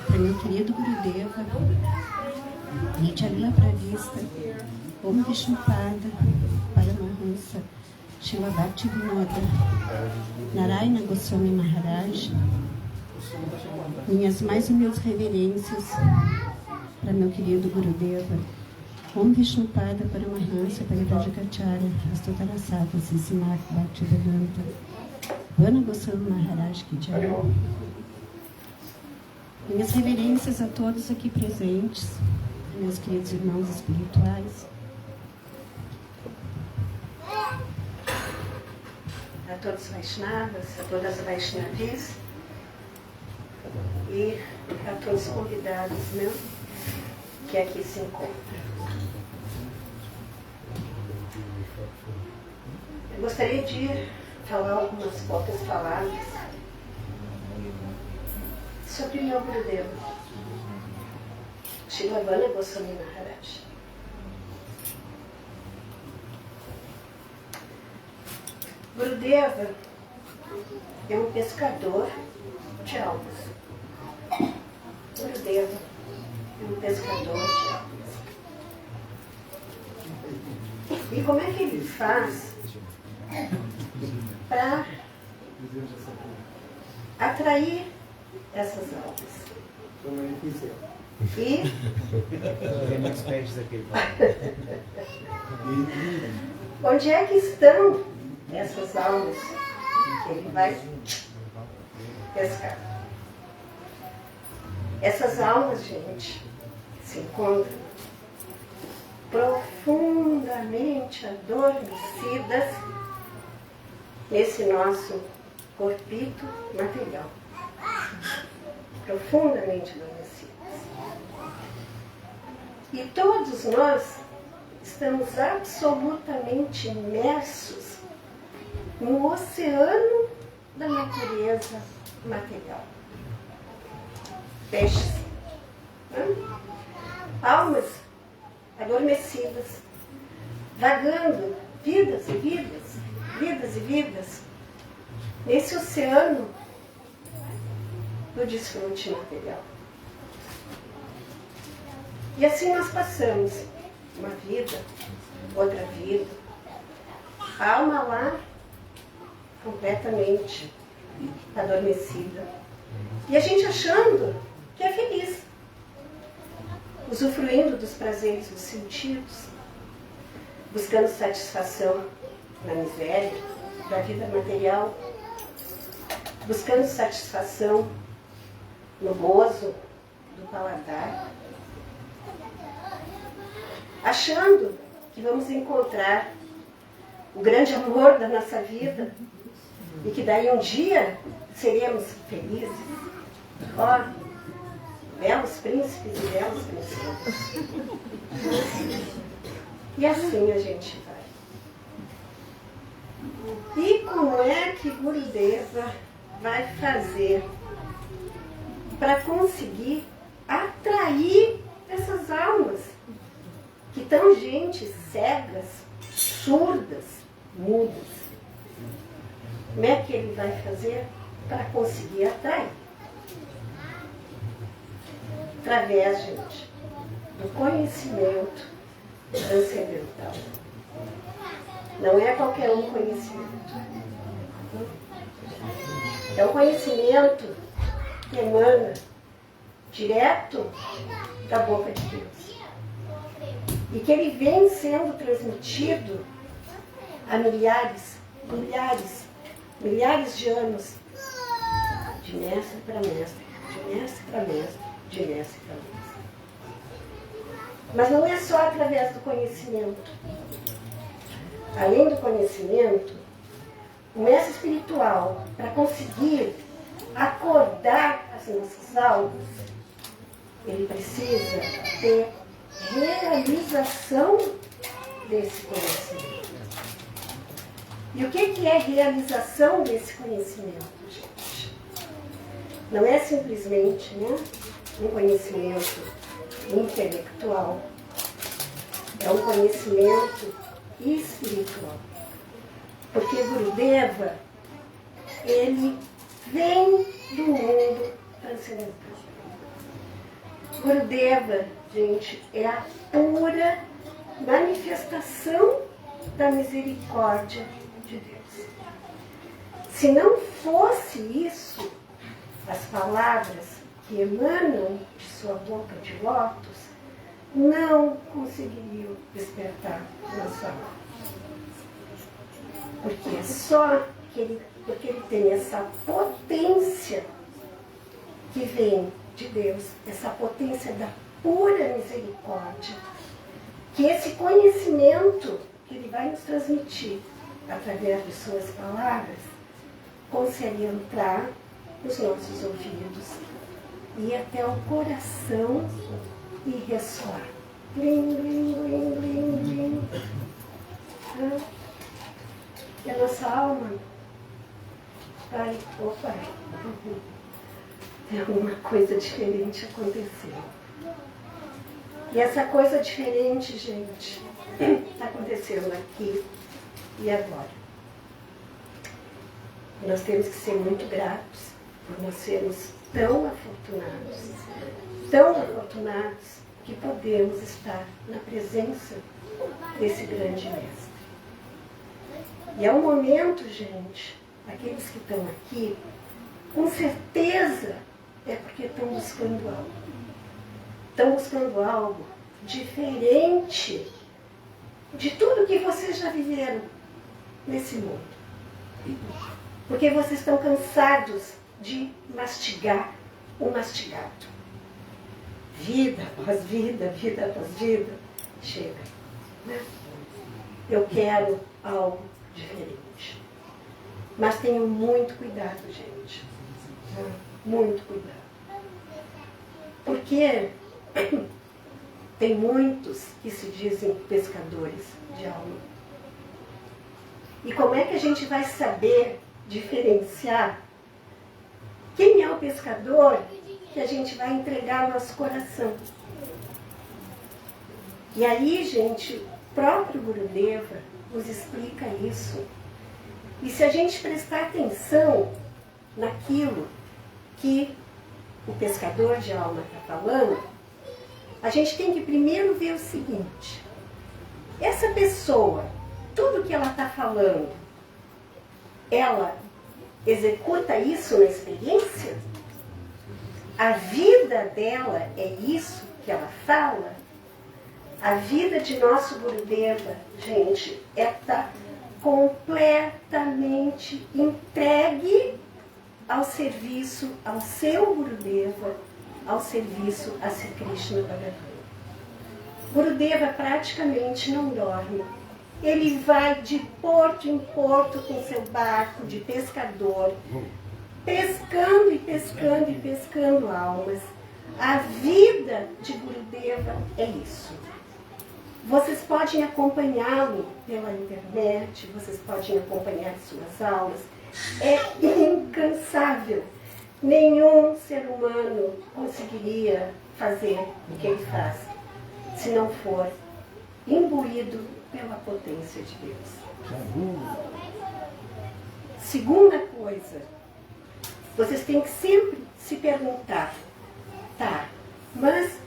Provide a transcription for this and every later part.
Para meu querido Gurudeva, Nitya Pravista, Om Vishnupada, Paramahansa, Srila Bhaktivinoda, Narayana Goswami Maharaj, minhas mais humildes reverências para meu querido Gurudeva, Om Vishnupada, Paramahansa, Parivrajakacharya, Astutarasata, Sissimak, Bhaktivedanta, Vana Goswami Maharaj Ki Jai. Minhas reverências a todos aqui presentes, meus queridos irmãos espirituais, a todos os Vaishnavas, a todas as Vaishnavis e a todos os convidados, né, que aqui se encontram. Eu gostaria de falar algumas poucas palavras sobre meu Gurudeva, Srila Vana Goswami Maharaj. Gurudeva é um pescador de almas. Gurudeva é um pescador de almas. E como é que ele faz para atrair essas almas? E onde é que estão essas almas? Ele vai pescar. Essas almas, gente, se encontram profundamente adormecidas nesse nosso corpito material. Profundamente adormecidas. E todos nós estamos absolutamente imersos no oceano da natureza material. Peixes, né? Almas adormecidas, vagando vidas e vidas, vidas e vidas, nesse oceano do desfrute material. E assim nós passamos uma vida, outra vida, a alma lá completamente adormecida. E a gente achando que é feliz, usufruindo dos prazeres dos sentidos, buscando satisfação na miséria da vida material, buscando satisfação no gozo do paladar, achando que vamos encontrar o grande amor da nossa vida e que daí um dia seremos felizes. Ó, belos príncipes e belas princesas. E assim a gente vai. E como é que Gurudeva vai fazer para conseguir atrair essas almas que estão, gente, cegas, surdas, mudas? Como é que ele vai fazer para conseguir atrair? Através, gente, do conhecimento transcendental. Não é qualquer um conhecimento. É um conhecimento que emana direto da boca de Deus. E que ele vem sendo transmitido há milhares de anos, de mestre para mestre, de mestre para mestre, de mestre para mestre. Mas não é só através do conhecimento. Além do conhecimento, o mestre espiritual, para conseguir acordar as nossas almas, ele precisa ter realização desse conhecimento. E o que é realização desse conhecimento, gente? Não é simplesmente, né, um conhecimento intelectual. É um conhecimento espiritual. Porque Gurudeva, ele vem do mundo transcendental. Gurudeva, gente, é a pura manifestação da misericórdia de Deus. Se não fosse isso, as palavras que emanam de sua boca de lótus não conseguiriam despertar nossa alma. Porque é só porque ele tem essa potência que vem de Deus, essa potência da pura misericórdia, que esse conhecimento que ele vai nos transmitir através de suas palavras consegue entrar nos nossos ouvidos e até o coração e ressoar. Blim, blim, blim, blim, blim. E a nossa alma vai, opa, tem alguma coisa diferente acontecendo. E essa coisa diferente, gente, está acontecendo aqui e agora. Nós temos que ser muito gratos por nós sermos tão afortunados que podemos estar na presença desse grande mestre. E é um momento, gente, aqueles que estão aqui, com certeza é porque estão buscando algo. Estão buscando algo diferente de tudo que vocês já viveram nesse mundo. Porque vocês estão cansados de mastigar o mastigado. Vida após vida, vida após vida. Chega. Né? Eu quero algo diferente. Mas tenham muito cuidado, gente. Muito cuidado. Porque tem muitos que se dizem pescadores de alma. E como é que a gente vai saber diferenciar quem é o pescador que a gente vai entregar nosso coração? E aí, gente, o próprio Gurudeva nos explica isso. E se a gente prestar atenção naquilo que o pescador de alma está falando, a gente tem que primeiro ver o seguinte: essa pessoa, tudo que ela está falando, ela executa isso na experiência? A vida dela é isso que ela fala? A vida de nosso Gurudeva, gente, é estar completamente entregue ao serviço ao seu Gurudeva, ao serviço a Sri Krishna Bhagavan. Gurudeva praticamente não dorme. Ele vai de porto em porto com seu barco de pescador, pescando e pescando e pescando almas. A vida de Gurudeva é isso. Vocês podem acompanhá-lo pela internet, vocês podem acompanhar suas aulas. É incansável. Nenhum ser humano conseguiria fazer o que ele faz, se não for imbuído pela potência de Deus. Segunda coisa, vocês têm que sempre se perguntar, tá, mas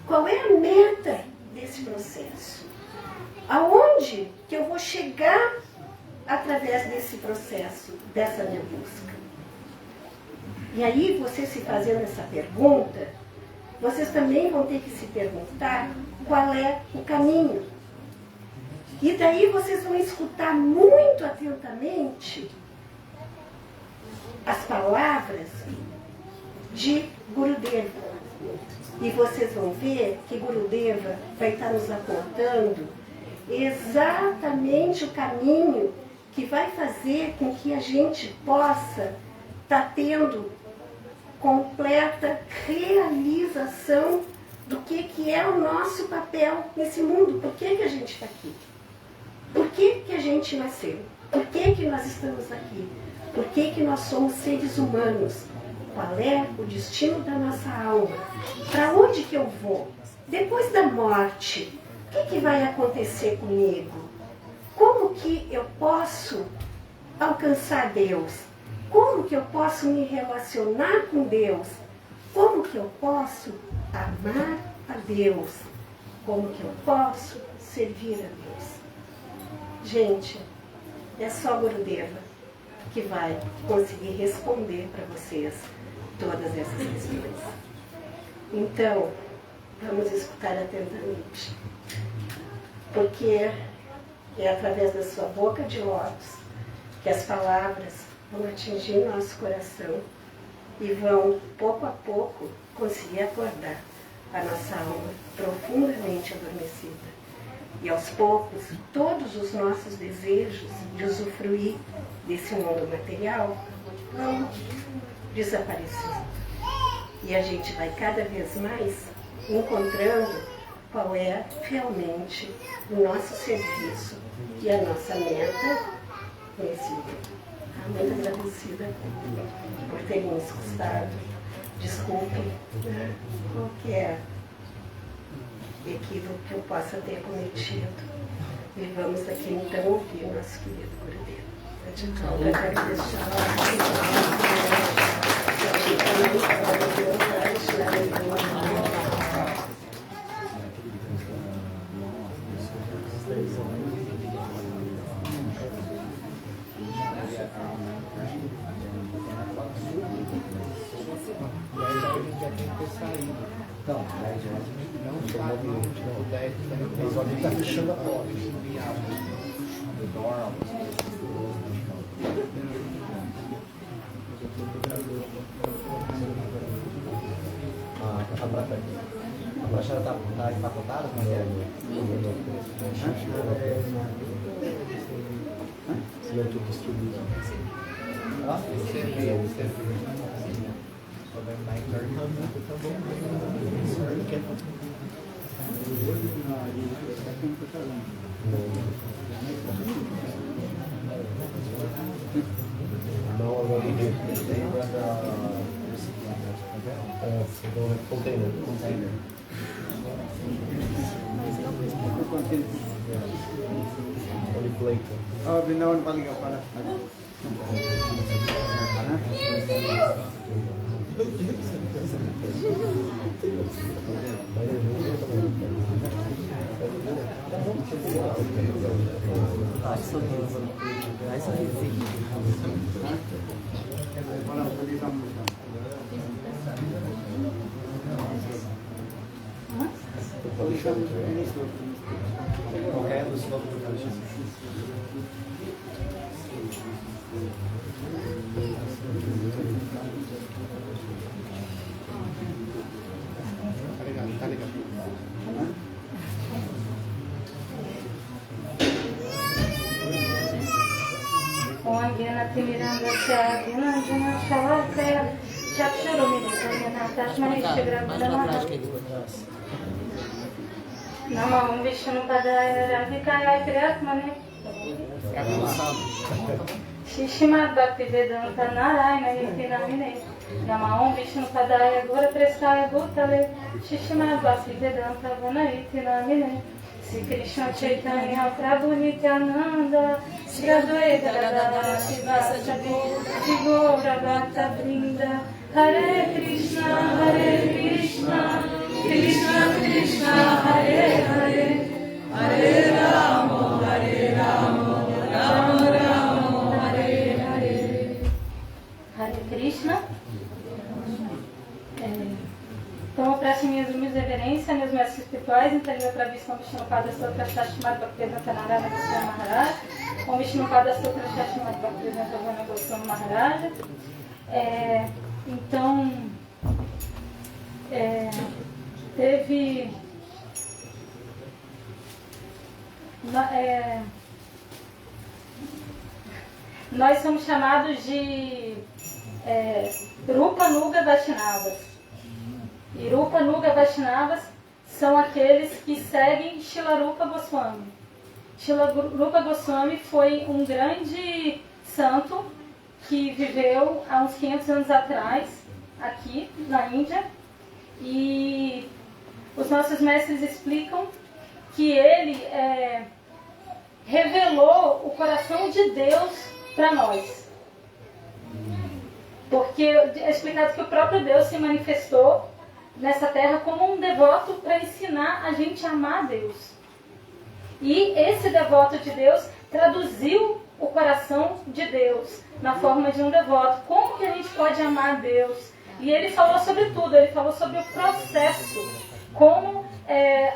qual é a meta desse processo? Aonde que eu vou chegar através desse processo, dessa minha busca? E aí, vocês se fazendo essa pergunta, vocês também vão ter que se perguntar qual é o caminho. E daí vocês vão escutar muito atentamente as palavras de Gurudeva. E vocês vão ver que Gurudeva vai estar nos apontando exatamente o caminho que vai fazer com que a gente possa estar tendo completa realização do que é o nosso papel nesse mundo. Por que a gente está aqui? Por que a gente nasceu? Por que nós estamos aqui? Por que nós somos seres humanos? Qual é o destino da nossa alma? Para onde que eu vou? Depois da morte, o que vai acontecer comigo? Como que eu posso alcançar Deus? Como que eu posso me relacionar com Deus? Como que eu posso amar a Deus? Como que eu posso servir a Deus? Gente, é só Gurudeva que vai conseguir responder para vocês todas essas questões. Então, vamos escutar atentamente. Porque é através da sua boca de lótus que as palavras vão atingir nosso coração e vão, pouco a pouco, conseguir acordar a nossa alma profundamente adormecida. E aos poucos, todos os nossos desejos de usufruir desse mundo material vão desaparecendo. E a gente vai cada vez mais encontrando qual é realmente o nosso serviço e a nossa meta nesse mundo. Muito agradecida por terem me escutado. Desculpe qualquer equívoco que eu possa ter cometido. E vamos aqui então ouvir o nosso querido Gurudeva. Eu quero deixar Então, 10 horas não tomou 10 horas está fechando a porta. A brocha está empacotada? Se eu estou distribuindo. Container. Only plate. Oh, binawan paling ka pala. Qualquer dos Angena Timiranda Syagina Jana Shalakaya Chakshurumini Sangana Tashmani Shigravadamaha Namam Vishnu Padaya Radhikaya Triatmane Shishimad Bhakti Vedanta Narayana Nitinamine Namam Vishnu Padaya Gora Prestaya Bhutale Shishimad Bhakti Vedanta Vanaitinamine Sri Krishna Chaitanya Prabhu Nityananda Sri Advaita Gadadhara Sivasati Sri Gaura Bhakta Vrinda Hare Krishna Krishna Krishna Hare Hare Hare Rama Rama Rama Hare Hare Hare Krishna. Então, preste minhas humildes reverências, meus mestres espirituais, entendeu para Vishnu Pada Stotra Shashmad Bhaktivedanta Narayana Goswami Maharaj, com Vishnu Pada Stotra Shashmad Bhaktivedanta Narayana Goswami Maharaj. Então, teve nós somos chamados de Rupa Nuga Vaishnavas. E Rupa Nuga Vaishnavas são aqueles que seguem Shilarupa Goswami. Shilarupa Goswami foi um grande santo que viveu há uns 500 anos atrás, aqui na Índia. E os nossos mestres explicam que ele revelou o coração de Deus para nós. Porque é explicado que o próprio Deus se manifestou nessa terra como um devoto para ensinar a gente a amar a Deus. E esse devoto de Deus traduziu o coração de Deus na forma de um devoto. Como que a gente pode amar a Deus? E ele falou sobre tudo, ele falou sobre o processo, como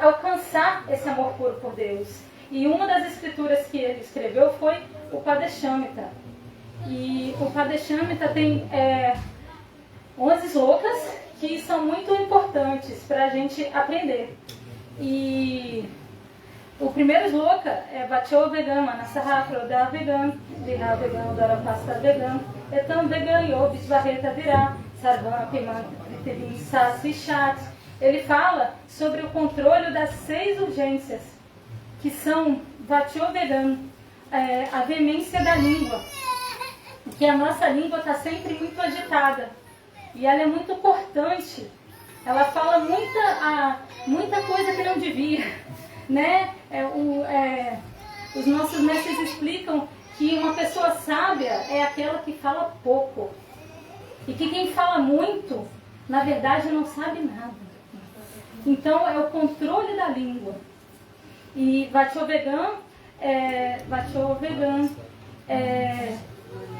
alcançar esse amor puro por Deus. E uma das escrituras que ele escreveu foi o Padeshamita. E o Padeshamita tem 11 slokas que são muito importantes para a gente aprender. E o primeiro sloka é Vacho Vegan, Manasaha Kroda Vegan, Viha Vegan, Darapasta Vegan, Etam Vegan, Yobis Varreta Virá, Sarvana Piman Sassi Chat. Ele fala sobre o controle das 6 urgências, que são Vacho Vegan, a veemência da língua, que a nossa língua está sempre muito agitada. E ela é muito cortante. Ela fala muita coisa que não devia. Né? Os nossos mestres explicam que uma pessoa sábia é aquela que fala pouco. E que quem fala muito, na verdade, não sabe nada. Então, é o controle da língua. E Vacho Vegan,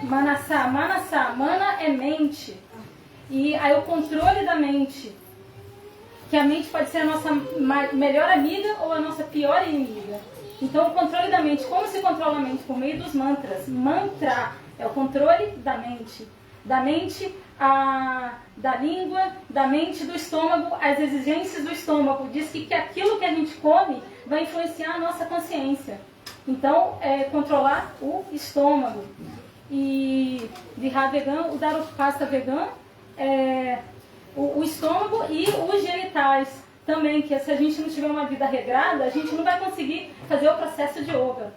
Manasa, Mana é mente. E aí o controle da mente, que a mente pode ser a nossa melhor amiga ou a nossa pior inimiga. Então o controle da mente, como se controla a mente? Por meio dos mantras. Mantra é o controle da mente. Da mente, da língua, da mente, do estômago, as exigências do estômago. Diz que aquilo que a gente come vai influenciar a nossa consciência. Então é controlar o estômago. E Viha Vegan, o Darupasta Vegan, o estômago e os genitais também, que se a gente não tiver uma vida regrada, a gente não vai conseguir fazer o processo de yoga.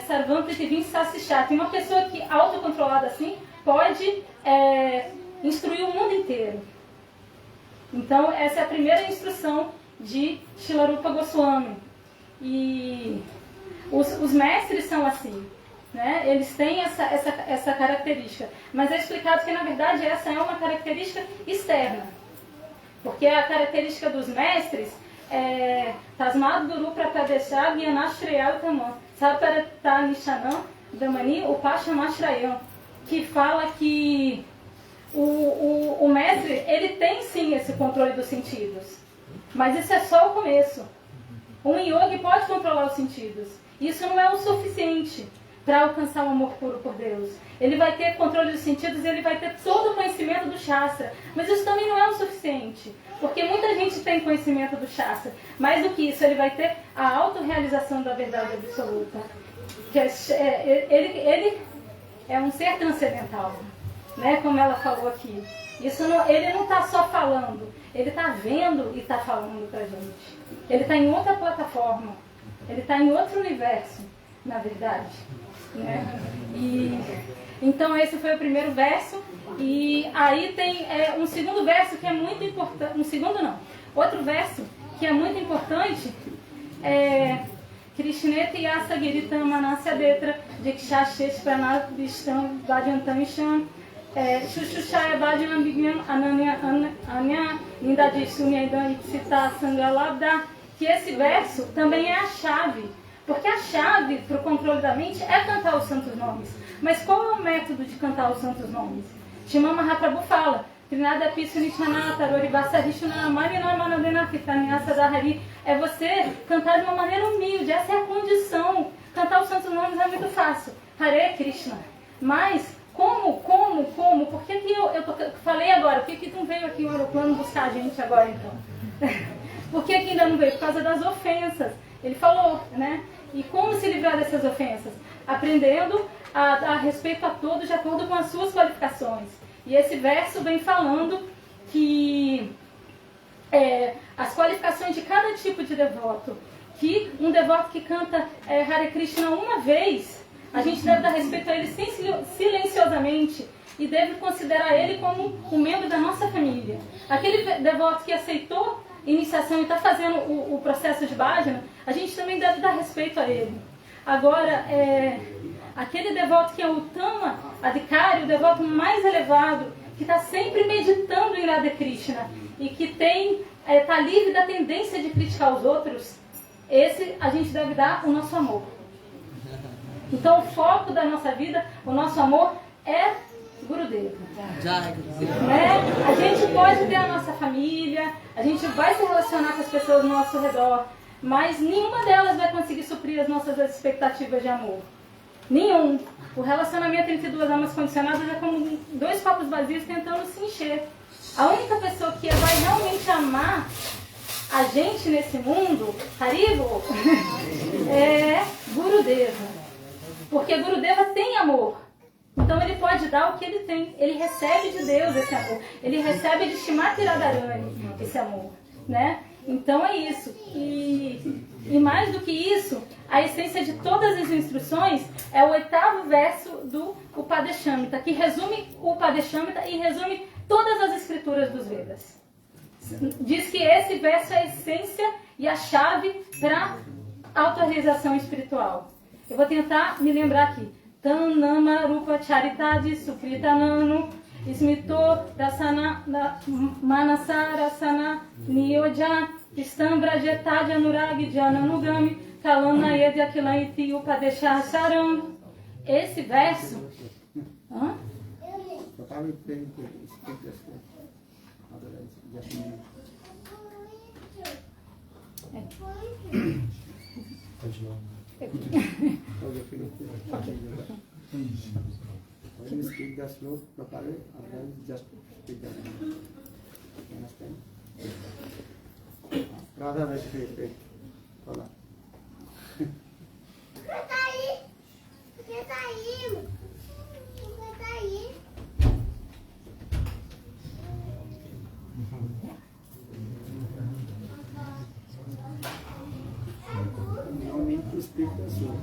Sarvam Prithivim Sassichat. Uma pessoa que autocontrolada assim pode instruir o mundo inteiro. Então essa é a primeira instrução de Shilarupa Goswami. E os mestres são assim. Né? Eles têm essa característica, mas é explicado que na verdade essa é uma característica externa, porque a característica dos mestres é Tasmad Guru Pratadesha Gyanashreyal Taman Saparata Nishanam Damani Upashamashrayam, que fala que o mestre ele tem sim esse controle dos sentidos, mas isso é só o começo. Um yogi pode controlar os sentidos, isso não é o suficiente para alcançar o amor puro por Deus. Ele vai ter controle dos sentidos, ele vai ter todo o conhecimento do Shastra. Mas isso também não é o suficiente. Porque muita gente tem conhecimento do Shastra. Mais do que isso, ele vai ter a autorrealização da verdade absoluta. Que ele é um ser transcendental, né? Como ela falou aqui. Ele não está só falando, ele está vendo e está falando para a gente. Ele está em outra plataforma, ele está em outro universo, na verdade. Né? Então esse foi o primeiro verso. E aí tem um segundo verso que é muito importante. Outro verso que é muito importante é Krishneti Yasa Giritam Manasya Detra Dikshashesh Pranat Vishtam Bhajantam Isham Shushushaya Bhajanam Bigyan Anya Nindadishunyadan Ipsita Sangalabda. Que esse verso também é a chave. Porque a chave para o controle da mente é cantar os santos nomes. Mas qual é o método de cantar os santos nomes? Shima Mahaprabhu fala, é você cantar de uma maneira humilde, essa é a condição. Cantar os santos nomes é muito fácil. Hare Krishna. Mas, como? Por que falei agora? Por que não veio aqui o aeroplano buscar a gente agora, então? Por que ainda não veio? Por causa das ofensas. Ele falou, né? E como se livrar dessas ofensas? Aprendendo a dar respeito a todos de acordo com as suas qualificações. E esse verso vem falando que as qualificações de cada tipo de devoto, que um devoto que canta Hare Krishna uma vez, a gente deve dar respeito a ele silenciosamente e deve considerar ele como um membro da nossa família. Aquele devoto que aceitou iniciação e está fazendo o processo de bhajana, a gente também deve dar respeito a ele. Agora, aquele devoto que é o Tama Adhikari, o devoto mais elevado, que está sempre meditando em Radha Krishna e que está livre da tendência de criticar os outros, esse a gente deve dar o nosso amor. Então o foco da nossa vida, o nosso amor é Gurudeva. A gente pode ter a nossa família, a gente vai se relacionar com as pessoas ao nosso redor, mas nenhuma delas vai conseguir suprir as nossas expectativas de amor. Nenhum. O relacionamento entre duas almas condicionadas é como dois copos vazios tentando se encher. A única pessoa que vai realmente amar a gente nesse mundo, Haribo, é Gurudeva. Porque Gurudeva tem amor. Então ele pode dar o que ele tem. Ele recebe de Deus esse amor. Ele recebe de Shrimati Radharani esse amor. Né? Então é isso. E mais do que isso, a essência de todas as instruções é o 8º verso do Upadeshamita, que resume o Upadeshamita e resume todas as escrituras dos Vedas. Diz que esse verso é a essência e a chave para a autorrealização espiritual. Eu vou tentar me lembrar aqui. Tanama Rupa Charitadi Sukritananu Ismito Rasana Manasa Rasana Niyoja Istambra Jetadya Nuragi Jananugami Kalana Yedya Kilaiti Upadesha Saram. Esse verso. Hã? Continua. When you speak the slow properly, otherwise just speak the name. You understand? Radha vai speak. Fala. Tá aí. Você tá aí. Você tá aí. No need to speak the slow.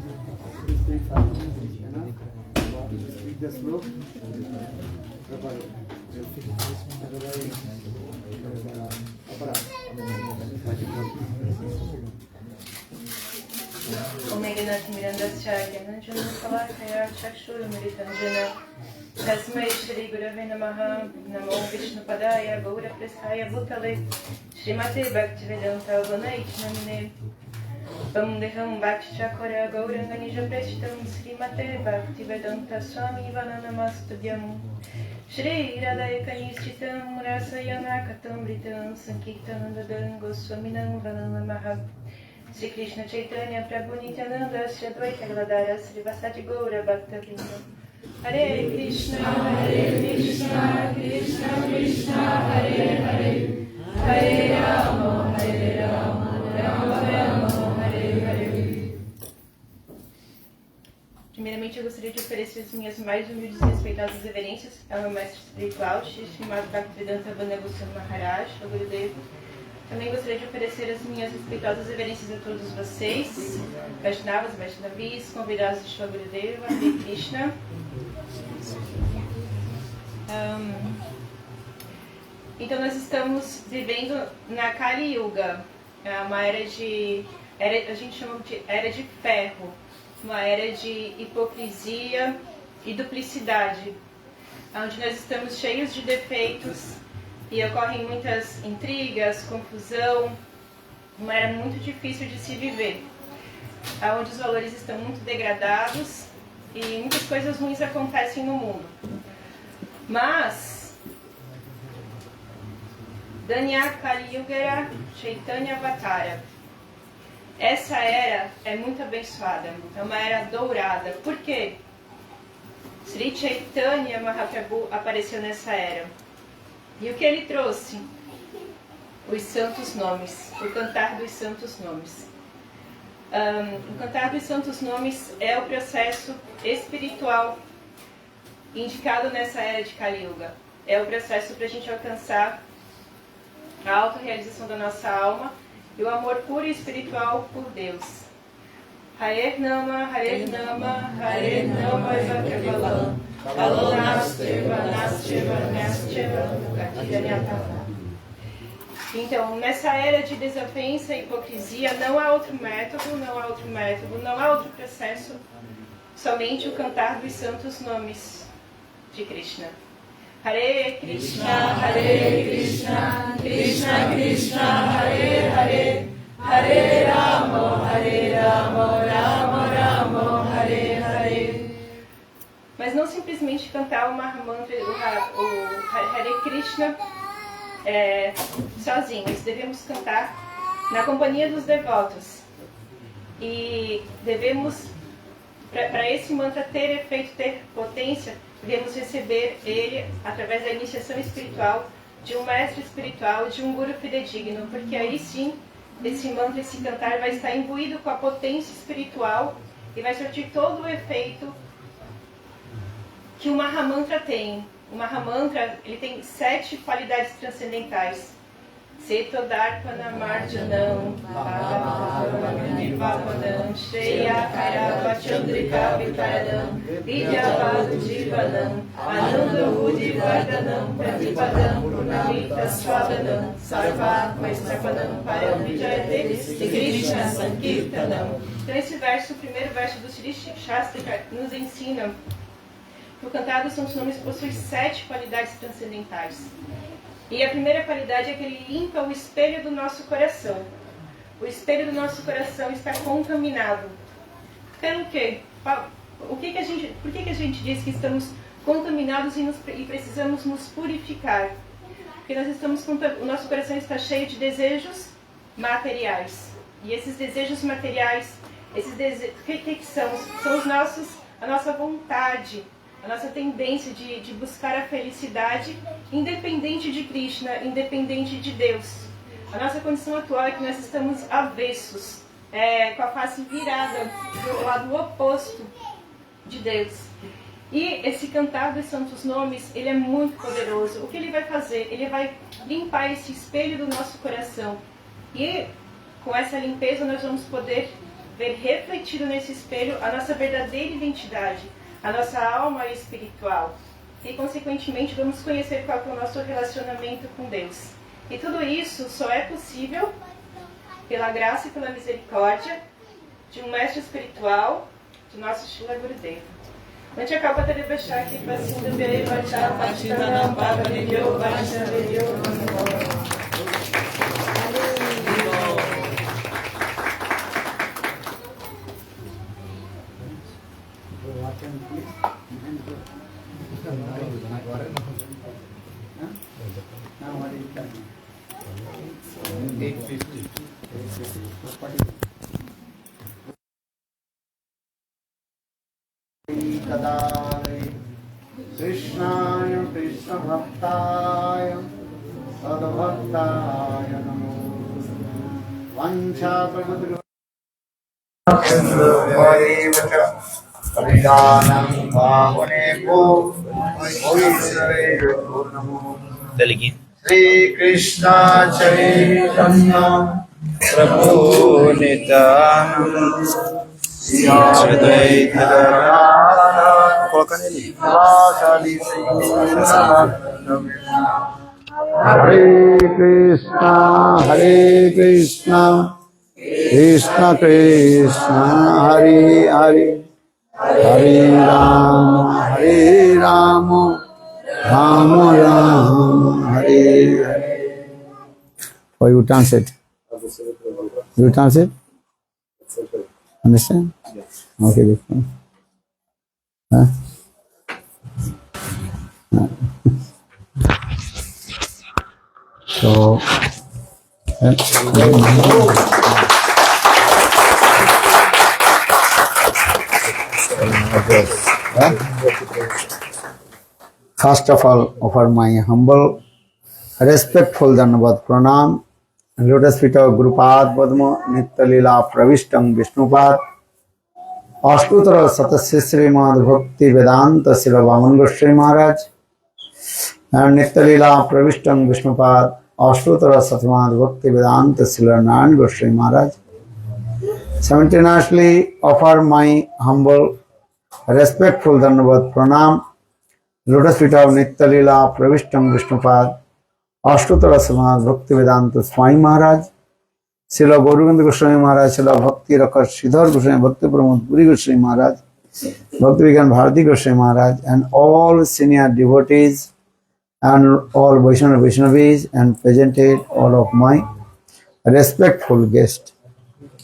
Speak fast. Speak the slow properly. Omeganati Mirandasya Gyananjana Salakaya Chakshura Miritanjana Tasmai Shri Gurave Namaha Namo Vishnu Padaya Gaura Prasthaya Bhutale Srimate Bhaktivedanta Vanaichnamine Vandeham Bhakti Chakra Gauranga Nija Preshtam Srimate Bhaktivedanta Swami Vananamastudhyam Shri Radhaika Nishchitam Rasayana Katamritam Sankirtanandadam Goswaminam Vananamaha Sri Krishna Chaitanya Prabhu Nityananda Sri Advaita Gadadara Sri Vasadi Gaura Bhakta Vrinda Hare Krishna Krishna Krishna Hare Hare Hare Rama Rama Rama Hare Hare. Primeiramente Primeiramente, eu gostaria de oferecer as minhas mais humildes e respeitadas reverências ao meu mestre espiritual, estimado Bhaktivedanta Bhandagoswami Maharaj, ao Gurudeva. Também gostaria de oferecer as minhas respeitosas reverências a todos vocês, Vaishnavas, Vaishnavis, convidados de Shri Gurudeva, Hare Krishna. Então nós estamos vivendo na Kali Yuga, uma era a gente chama de era de ferro, uma era de hipocrisia e duplicidade, onde nós estamos cheios de defeitos e ocorrem muitas intrigas, confusão, uma era muito difícil de se viver, onde os valores estão muito degradados e muitas coisas ruins acontecem no mundo. Mas Danya Kali Yuga Chaitanya Avatara, essa era é muito abençoada, é uma era dourada. Por quê? Sri Chaitanya Mahaprabhu apareceu nessa era. E o que ele trouxe? Os santos nomes, o cantar dos santos nomes. O cantar dos santos nomes é o processo espiritual indicado nessa era de Kali Yuga. É o processo para a gente alcançar a autorrealização da nossa alma e o amor puro e espiritual por Deus. Hare Nama, Hare Nama, Hare Nama Vakevalam, Alonasteva, Nasteva, Nasteva, Gatidanyatava. Então, nessa era de desavença e hipocrisia, não há outro método, não há outro processo, somente o cantar dos santos nomes de Krishna. Hare Krishna, Krishna Krishna, Hare Hare, Hare Rama, Rama Rama, Hare Hare. Mas não simplesmente cantar o Mahamantra, o Hare Krishna sozinhos. Devemos cantar na companhia dos devotos. E devemos, para esse mantra ter efeito, ter potência, devemos receber ele através da iniciação espiritual de um mestre espiritual, de um guru fidedigno, porque aí sim, esse mantra, esse cantar vai estar imbuído com a potência espiritual e vai surtir todo o efeito que o Mahamantra tem. O Mahamantra, ele tem 7 qualidades transcendentais. Setodarpana Marjanam, Bhagavatam, Shreya Karava Chandrika Vitaradam, Vidyavadu Jivanam, Anandamudi Vardanam, Pratipadam, Purnamita Swadanam, Sarvatma Estrapanam, Param Vijayate, Krishna Sankirtanam. Então esse verso, o primeiro verso do Sri Shastra, nos ensina que o cantar dos santos nomes possui 7 qualidades transcendentais. E a primeira qualidade é que ele limpa o espelho do nosso coração. O espelho do nosso coração está contaminado. Pelo quê? Por que a gente diz que estamos contaminados e precisamos nos purificar? Porque o nosso coração está cheio de desejos materiais. E esses desejos materiais, o que são? São a nossa vontade, a nossa tendência de buscar a felicidade independente de Krishna, independente de Deus. A nossa condição atual é que nós estamos avessos, com a face virada do lado oposto de Deus. E esse cantar dos santos nomes, ele é muito poderoso. O que ele vai fazer? Ele vai limpar esse espelho do nosso coração. E com essa limpeza nós vamos poder ver refletido nesse espelho a nossa verdadeira identidade, a nossa alma espiritual. E, consequentemente, vamos conhecer qual é o nosso relacionamento com Deus. E tudo isso só é possível pela graça e pela misericórdia de um mestre espiritual, de nosso Srila Gurudeva. Onde acaba de deixar aqui para cima do bem, vai estar a partida da paga de Deus, vai estar de Deus. Agora não, olha ele tá aqui. 850. Krishnaya Krishna Bhaktaya Sadbhaktaya Namo Vancha Pramadru Kalidanam Bhavanebho Vaishnaveyo Namo Shri Krishna Chaitanya Prabhu Nityananda Shri Advaita Gadadhara Hare Krishna, Krishna Krishna, Hare Hare, Hare Rama, Rama Rama, Hare Hare. Or you translate? You translate? Understand? Okay, good. Huh? So, first of all, offer my humble, respectful Dhanavad Pranam, lotus feet of Gurupad Padma, Nitya Leela Pravishtam Vishnupad, Ashtutra Satasya Srimad Bhakti Vedanta Srila Vaman Goswami Maharaj, and Nitya Leela Pravishtam Vishnupad, Ashtutra Satamad Bhakti Vedanta Srila Narayan Goswami Maharaj. Simultaneously offer my humble, respectful Dhanavad Pranam, lotus feet of Nitya Leela Pravishtam Vishnupad, Ashtutra Satamad Bhakti Vedanta Swami Maharaj, Srila Gauranga Goswami Maharaj, Srila Bhakti Rakas Sridhar Goswami, Bhakti Pramod Puri Goswami Maharaj, Bhakti Vigyan Bharati Goswami Maharaj, and all senior devotees and all Vaishnavis, and presented all of my respectful guests.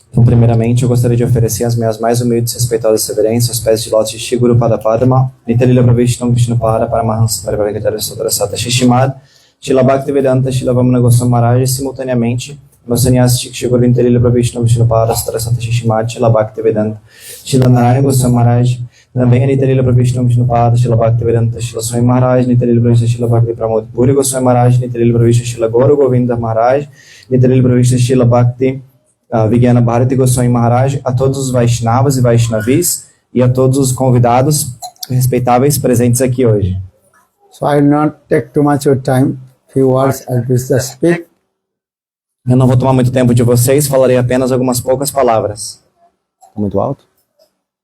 Então, primeiramente, eu gostaria de oferecer as minhas mais humildes e respeitosas reverências aos pés de lótus de Shri Guru Pada Padma, Nitalila Pravishtam Vishnupada, Paramahansa Parivagacharya Sutra Sata Shishimad, Shila Bhakti Vedanta, Shila Vamana Goswami Maharaj, e simultaneamente, meu sannyasi Shri Guru Nitalila Pravishtam Vishnupada, Sutra Sata Shishimad, Shila Bhakti Vedanta, Shila Narayana Goswami Maharaj, também a Nitalila Pravishtam Vishnupada, Shila Bhakti Vedanta, Shila Swami Maharaj, Nitalila Pravishtam, Shila Bhakti Pramod Puri Goswami Maharaj, Nitalila Pravishtam, Shila Gaura Govinda Maharaj, Nitalila Pravishtam, Shila Bhakti Vigyana Bharati Goswami Maharaj, a todos os Vaishnavas e Vaishnavis e a todos os convidados respeitáveis presentes aqui hoje. So I will not take too much of time. Few words I will just speak. Eu não vou tomar muito tempo de vocês, falarei apenas algumas poucas palavras. Tá muito alto?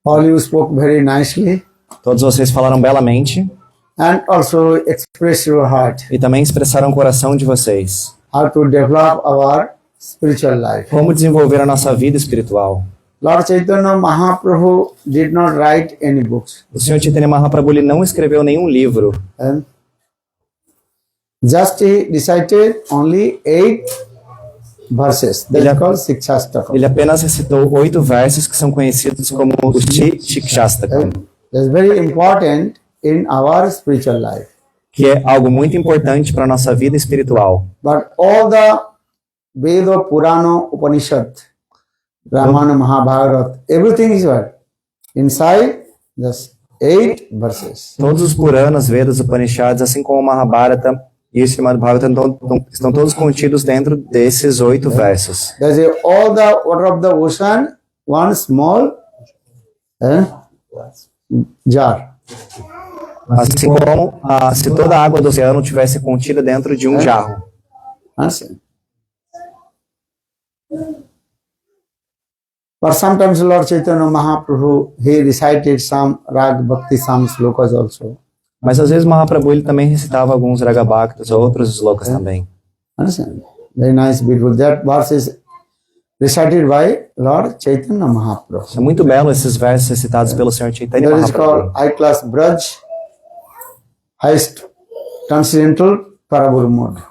All you spoke very nicely Todos vocês falaram belamente and also express your heart. e também expressaram o coração de vocês. How to develop our spiritual life. Como desenvolver a nossa vida espiritual. Lord Chaitanya Mahaprabhu did not write any books. O Sr. Chaitanya Mahaprabhu ele não escreveu nenhum livro. And just he recited only 8 verses. They are called Sikshastakam. Ele apenas recitou 8 versos que são conhecidos como o Shikshastakam, That's very important in our spiritual life. que é algo muito importante para a nossa vida espiritual. But all the Veda, Purana, Upanishad, Ramayana, Mahabharata, everything is what? Inside just 8 verses. Todos os Puranas, Vedas, Upanishads, assim como o Mahabharata e o Srimad Bhagavatam estão todos contidos dentro desses 8 versos. There's all the water of the ocean, one small jar. Assim como se toda a água do oceano tivesse contida dentro de um jarro. Understand? But sometimes Lord Chaitanya Mahaprabhu, he recited some Rag Bhakti some slokas also. Mas às vezes Mahaprabhu ele também recitava alguns Ragabhaktas ou outros slokas também. Understand? Very nice, beautiful. That verse is recited by Lord Chaitanya Mahaprabhu. É muito belo esses versos recitados pelo Sr. Chaitanya That is called Mahaprabhu. high class Braj, highest transcendental Parabur mode.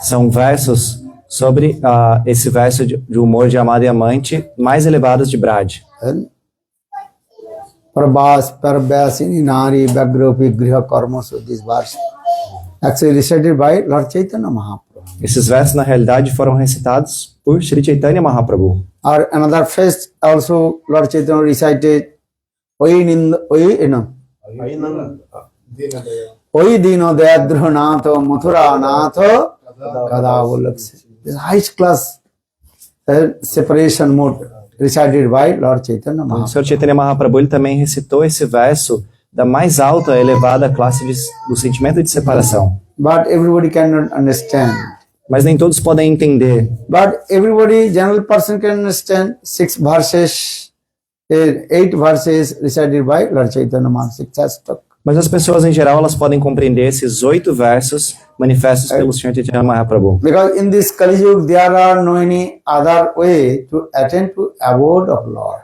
São versos sobre esse verso de humor de amado e amante mais elevados de Braj. And Prabhas, Parabhasini, Nari, Bagropi, Griha Karma. So this verse actually recited by Lord Chaitanya Mahaprabhu. Esses versos na realidade foram recitados por Sri Chaitanya Mahaprabhu. Or another phase also Lord Chaitanya recited Oi Dino Dayadrunato Mathura Natho Kadavulakse. This high class separation mode recited by Lord Chaitanya O Mahaprabhu. Sr. Chaitanya Mahaprabhu ele também recitou esse verso da mais alta, elevada classe do sentimento de separação. But everybody cannot understand. Mas nem todos podem entender. But everybody, general person can understand 6 verses, 8 verses recited by Lord Chaitanya Mahaprabhu. Mas as pessoas em geral elas podem compreender esses 8 versos manifestos pelo Sr. Chaitanya Mahaprabhu. Because in this Kali Yuga there are no any other way to attain to abode of Lord.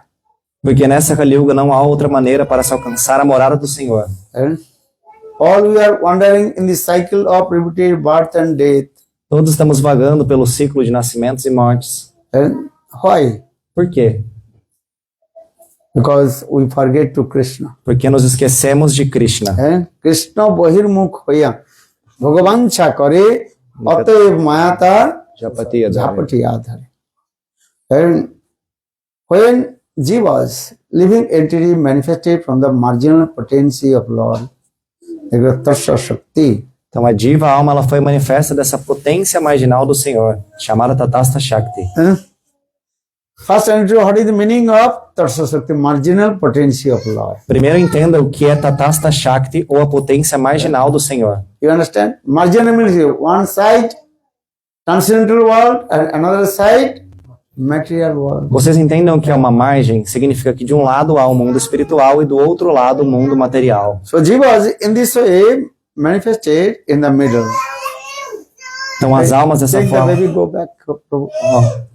Porque nessa Kali Yuga não há outra maneira para se alcançar a morada do Senhor. And all we are wandering in the cycle of repeated birth and death. Todos estamos vagando pelo ciclo de nascimentos e mortes. And why? Por quê? Because we forget to Krishna. Porque nos esquecemos de Krishna. And Krishna bahirmukh hoya Bhagavan chakare ataiv mayata Japati Adhare. Japati adhare. And when jivas, living entity manifested from the marginal potency of Lord, Tasya Shakti, Então a diva, a alma, ela foi manifesta dessa potência marginal do Senhor, chamada Tatastha Shakti. first understand what is the meaning of Tasya Shakti, marginal potency of Lord. Primeiro entenda o que é Tatastha Shakti, ou a potência marginal do Senhor. You understand? Marginal means one side transcendental world and another side material world. Vocês entendam que é uma margem? Significa que de um lado há o mundo espiritual e do outro lado o mundo material. So jivas in this way manifested in the middle. Então as almas dessa Take the forma... baby, go back.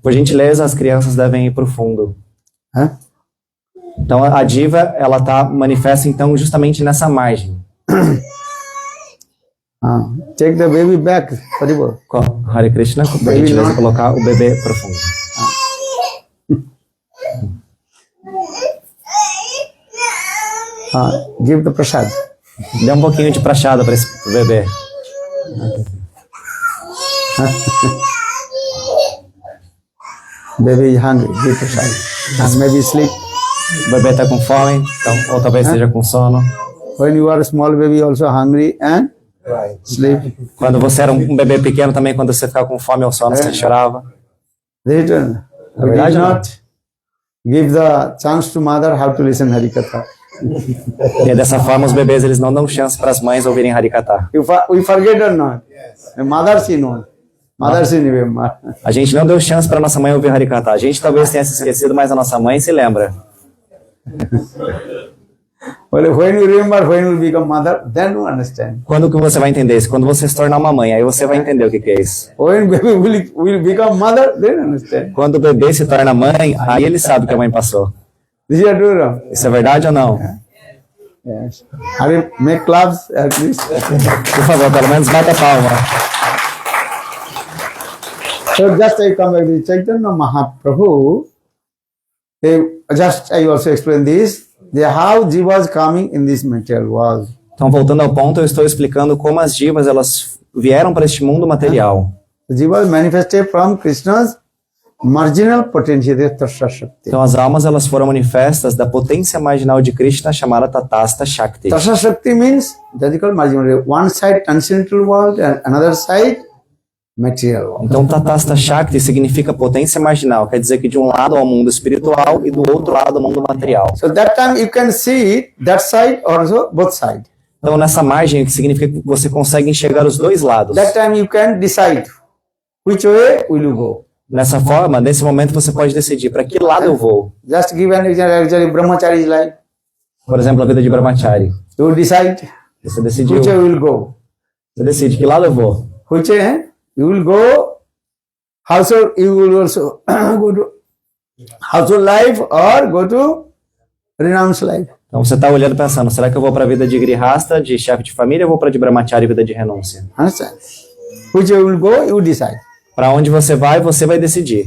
Por gentileza, as crianças devem ir para o fundo. Huh? Então a diva, ela tá manifesta então justamente nessa margem. Take the baby back. Haribo. Hare Krishna, por gentileza, colocar o bebê para o fundo. Give the prasad. Dê um pouquinho de prachada para esse bebê. Baby is hungry. Give prasad. And maybe sleep. O bebê está com fome, então, ou talvez esteja com sono. When you are a small baby, also hungry and sleep. Quando você era um bebê pequeno também, quando você ficava com fome ou sono, você chorava. Return. We verdade, did não? not give the chance to mother how to listen Harikatha. E dessa forma os bebês eles não dão chance para as mães ouvirem Harikatha. We forget or not? Mother she knows. Mother she remember. A gente não deu chance para nossa mãe ouvir Harikatha. A gente talvez tenha se esquecido, mas a nossa mãe se lembra. Well, when you remember, when you become mother, then you understand. Quando que você vai entender isso? Quando você se tornar uma mãe, aí você vai entender o que é isso. When baby will become mother, then understand. Quando o bebê se torna mãe, aí ele sabe o que a mãe passou. This is true, no? Isso é verdade ou não? Yes. Hari, make claps at least. Por favor, pelo menos bata a palma. So just I come back to Chaitanya Mahaprabhu. I also explain this. How jivas coming in this material world. Então, voltando ao ponto, eu estou explicando como as divas elas vieram para este mundo material. Jivas manifested from Krishna's marginal potential, Tasya Shakti. Então, as almas elas foram manifestas da potência marginal de Krishna, chamada Tatastha Shakti. Tasya Shakti means radical marginal. One side transcendental world and another side material world. Então, Tatastha Shakti significa potência marginal, quer dizer que de um lado há o mundo espiritual e do outro lado o mundo material. So that time you can see that side also both sides. Então, nessa margem, o que significa que você consegue enxergar os dois lados. That time you can decide which way will you go. Nessa forma, nesse momento, você pode decidir para que lado eu vou. Just give an example. Actually, brahmachari is like Por exemplo, a vida de Brahmachari. you decide Você decidiu, which way will go. você decide que lado eu vou. Which way? You will go household. You will also go to household life or go to renounced life. Então você está olhando pensando, será que eu vou para a vida de grihasta, de chefe de família, ou vou para de Brahmachari, vida de renúncia? Understand? Which way will go? You decide. Para onde você vai decidir.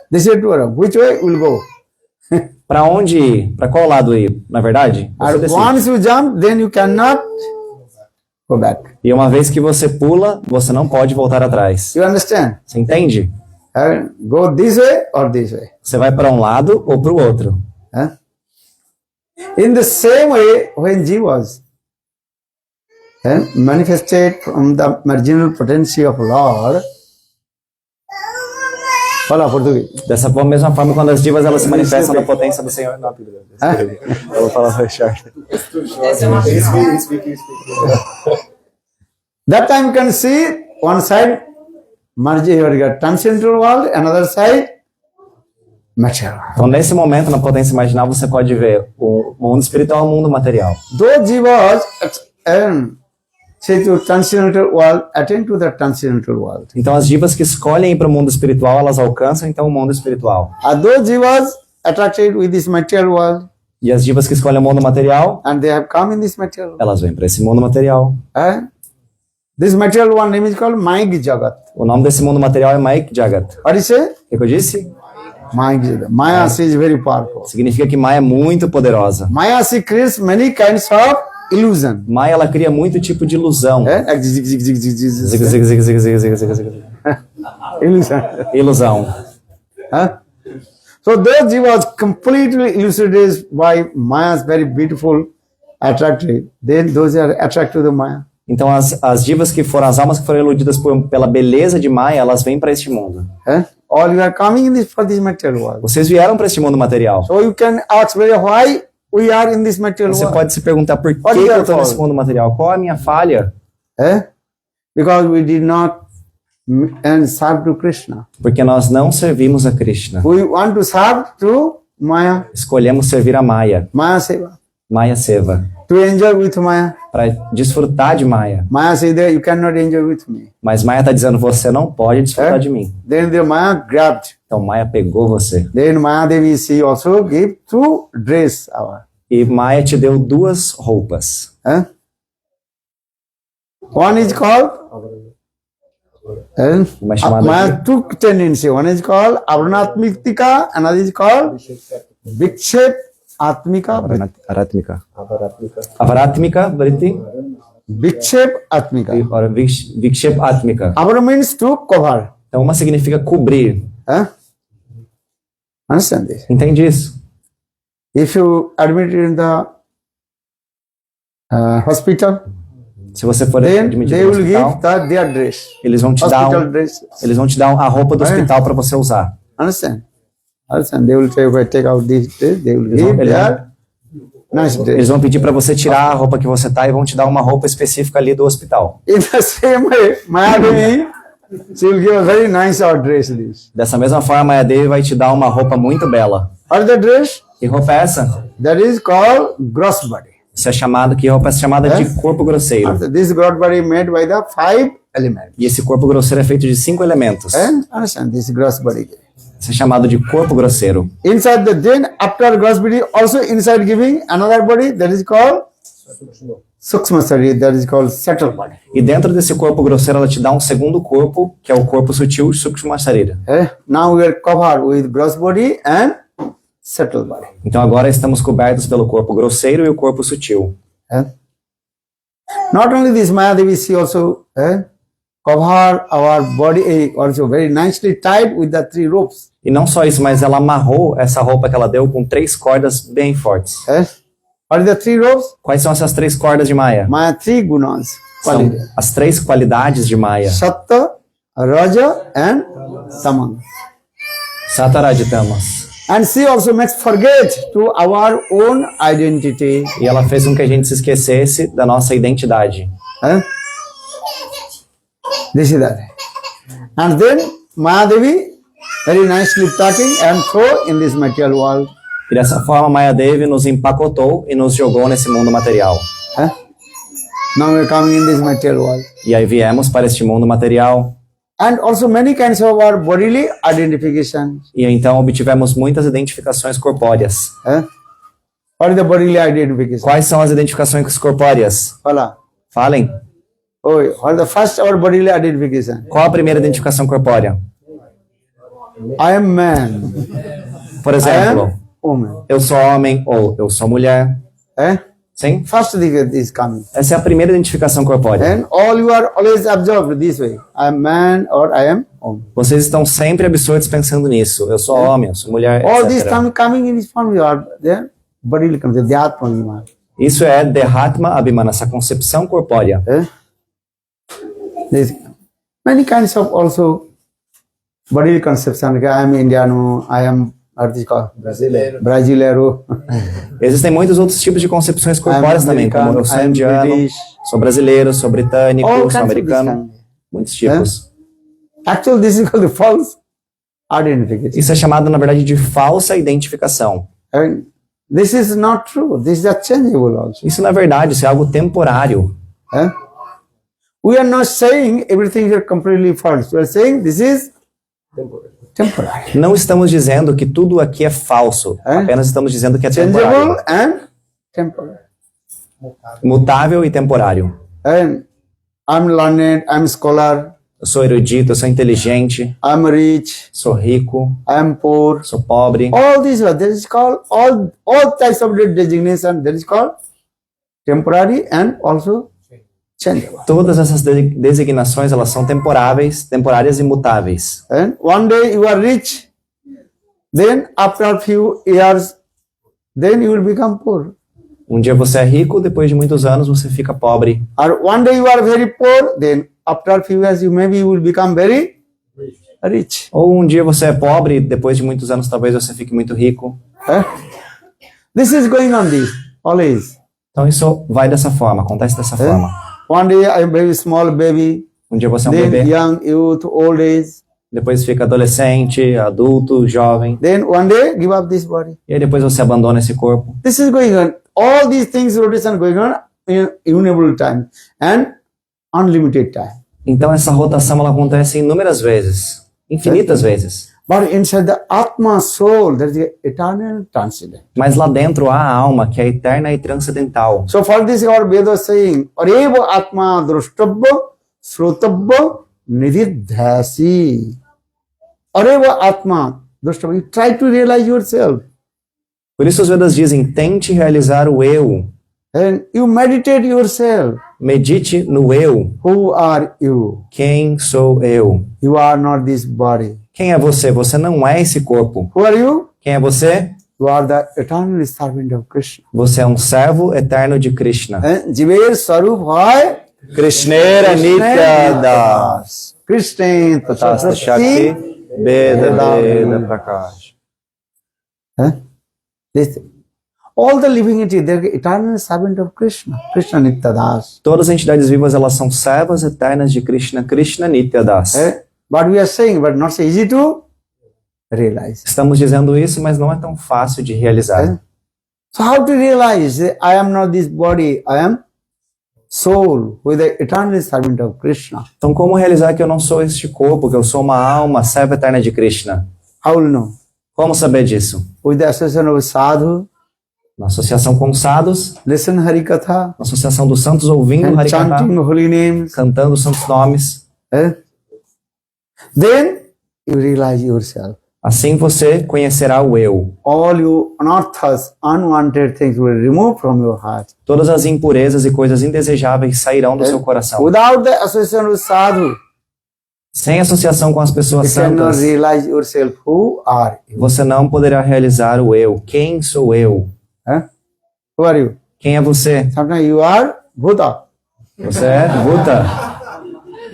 This is true. Which way will go? Para onde ir? Para qual lado ir? Na verdade, você And decide. once you jump, then you cannot go back. E uma vez que você pula, você não pode voltar atrás. You understand? Você entende? Go this way or this way. Você vai para um lado ou para o outro. In the same way, when jivas manifested from the marginal potency of Lord, Fala português. Dessa mesma forma, quando as divas elas se manifestam na potência do Senhor. Não, eu vou falar fechar. That time you can see one side merge your transcendental world, another side material. Então, nesse momento, na potência marginal, você pode ver o mundo espiritual e o mundo material. Those jivas say to transcendental world, attend to the transcendental world. Então, as divas que escolhem ir para o mundo espiritual, elas alcançam então o mundo espiritual. Are those jivas attracted with this material world? E as divas que escolhem o mundo material, And they have come in this material world. elas vêm para esse mundo material. This material one name is called Mayik Jagat. O nome desse mundo material é Mayik Jagat. What is it? O que eu disse? Mayik Jagat. Maya is very powerful. Significa que Maya é muito poderosa. Maya creates many kinds of illusion. Maya, ela cria muito tipo de ilusão. Like zig, zig, zig, zig, zig, zig. Zig, zig, zig, zig, zig, zig, zig, zig. Illusion. Ilusão. So those jivas completely elucidated by Maya's very beautiful, attractive. Then those are attracted to the Maya. Então as divas que foram, as almas que foram iludidas pela beleza de Maya, elas vêm para este mundo. All you are coming in this for this material world. Vocês vieram para este mundo material. So you can ask why we are in this material Você world. pode se perguntar por que eu estou nesse mundo material. Qual é a minha falha? Because we did not serve to Krishna. Porque nós não servimos a Krishna. We want to serve to Maya. Escolhemos servir a Maya. Maya Seva. Maya Seva. To enjoy with Maya. Para desfrutar de Maya. Maya says that you cannot enjoy with me. Mas Maya está dizendo, você não pode desfrutar de mim. Then the Maya grabbed. Então Maya pegou você. Then Maya Devi she also gave two dress our. E Maya te deu duas roupas. One is called Uma chamada Maya took tendency. One is called Avranatmika, another is called Vikshep Atmika. Avaratmika. Avaratmika, Vriti. Vikshep Atmika. Ora, Vikshep Atmika. Avara means to cover. Então uma significa cobrir. Understand this? Entende isso? If you admit in the hospital, se você for then admitido they no will hospital, give their dress. Eles vão te dar eles vão te dar a roupa do hospital para você usar. Understand? Understand? They will take out this dress. They will give their nice dress. Eles vão pedir para você tirar a roupa que você tá e vão te dar uma roupa específica ali do hospital. In the same way, Maya Devi, she will give a very nice dress. This. Dessa mesma forma, Maya Devi vai te dar uma roupa muito bela. What is the dress? Que roupa é essa? That is called gross body. Isso é chamado, que roupa é chamada de corpo grosseiro. This gross body made by the 5 elements. E esse corpo grosseiro é feito de 5 elementos. Understand? This gross body. Isso é chamado de corpo grosseiro. Inside then after gross body, also inside giving another body that is called Sukshma Sarira, that is called subtle body. E dentro desse corpo grosseiro ela te dá um segundo corpo, que é o corpo sutil, Sukshma Sarira. Now we are covered with gross body and subtle body. Então agora estamos cobertos pelo corpo grosseiro e o corpo sutil. Not only this, Maya Devi, she also cover our body also very nicely tied with the 3 ropes. E não só isso, mas ela amarrou essa roupa que ela deu com 3 cordas bem fortes. What are the 3 ropes? Quais são essas 3 cordas de Maya? Maya 3 gunas. São as 3 qualidades de Maya. Satta, Raja and Tamas. Sattva, Raja e Tamas. And she also makes forget to our own identity. E ela fez com que a gente se esquecesse da nossa identidade. This is that. And then Maya Devi very nicely packing and throw in this material world. E dessa forma Maya Devi nos empacotou e nos jogou nesse mundo material. Now we are coming in this material world. E aí viemos para este mundo material. And also many kinds of our bodily identification. E então obtivemos muitas identificações corpóreas. What is the bodily identification? Quais são as identificações corpóreas? Fala. Falem. What is the first our bodily identification? Qual a primeira identificação corpórea? I am man. Por exemplo, Woman. eu sou homem ou eu sou mulher. Sim? First thing is coming. Essa é a primeira identificação corpórea. And all you are always observed this way. I am man or I am woman. Vocês estão sempre absortos pensando nisso. Eu sou homem, eu sou mulher, All this etc. coming in this form, you are there. Bodily comes, the Atma. Isso é Dehatma Abhimana, essa concepção corpórea. There's many kinds of also body conception. I am Indiano, I am Brasileiro. Brasileiro, Existem muitos outros tipos de concepções I am corpóreas também, como eu Americano, sou I am indiano, British. sou brasileiro, sou britânico, All sou kinds of this americano, kind. muitos tipos. Actually, this is called the false identification. Isso é chamado, na verdade, de falsa identificação. And this is not true. This is a changeable also. Isso, na verdade, isso é algo temporário. Eh? We are not saying everything is completely false. We are saying this is temporary. Não estamos dizendo que tudo aqui é falso, É? apenas estamos dizendo que é Changeable temporário. and temporary. Mutável e temporário. And I'm learned, I'm scholar, Eu sou erudito, eu sou inteligente, I'm rich, sou rico, I'm poor. sou pobre. All these are, that is called, all types of designation, that is called temporary and also changeable. Todas essas designações, elas são temporárias e mutáveis. And one day you are rich, then after a few years, then you will become poor. Um dia você é rico, depois de muitos anos você fica pobre. Or one day you are very poor, then after a few years you will become very rich. Ou um dia você é pobre, depois de muitos anos talvez você fique muito rico. Eh? This is going on this, always. Então isso vai dessa forma, acontece dessa forma. One day I am very small baby, Um dia você é um then bebê, young, youth, old age. depois fica adolescente, adulto, jovem, Then one day give up this body. e aí depois você abandona esse corpo. This is going on. All these things rotation going on in innumerable time and unlimited time. Então essa rotação ela acontece inúmeras vezes, infinitas vezes. But inside the Atma soul, there is the eternal transcendent. Mas lá dentro há a alma, que é eterna e transcendental. So for this our Veda is saying, Areva Atma Drashtabha Srotabha Nididhyasi. Areva Atma Drashtabha. You try to realize yourself. Por isso os Vedas dizem, tente realizar o eu. And you meditate yourself. Medite no eu. Who are you? Quem sou eu? You are not this body. Quem é você? Você não é esse corpo. Who are you? Quem é você? You are the eternal servant of Krishna. Você é um servo eterno de Krishna. And Jiver Sarup Hoy Krishnera Nityadas. Krishna Tasta Shakti Veda Veda Prakash. This, all the living entities, they are eternal servant of Krishna. Krishna Nityadas. Todas as entidades vivas, elas são servas eternas de Krishna, Krishna Nityadas. But we are saying, but not so easy to realize. Estamos dizendo isso, mas não é tão fácil de realizar. So how to realize that I am not this body, I am soul, with the eternal servant of Krishna? Então, como realizar que eu não sou este corpo, que eu sou uma alma, serva eterna de Krishna? How will know? Como saber disso? With the association of sadhu, Na associação com os sadhus, listen Harikatha, na associação dos santos ouvindo and Harikatha, chanting holy names. cantando os santos nomes. Then you realize yourself. Assim você conhecerá o eu. All you unearths, unwanted things will remove from your heart. Todas as impurezas e coisas indesejáveis sairão do seu coração. Without the association with sadhu, Sem associação com as pessoas you cannot santas, realize yourself. Who are you? você não poderá realizar o eu. Quem sou eu? Who are you? Quem é você? Sometimes you are Buddha. Você é Buda.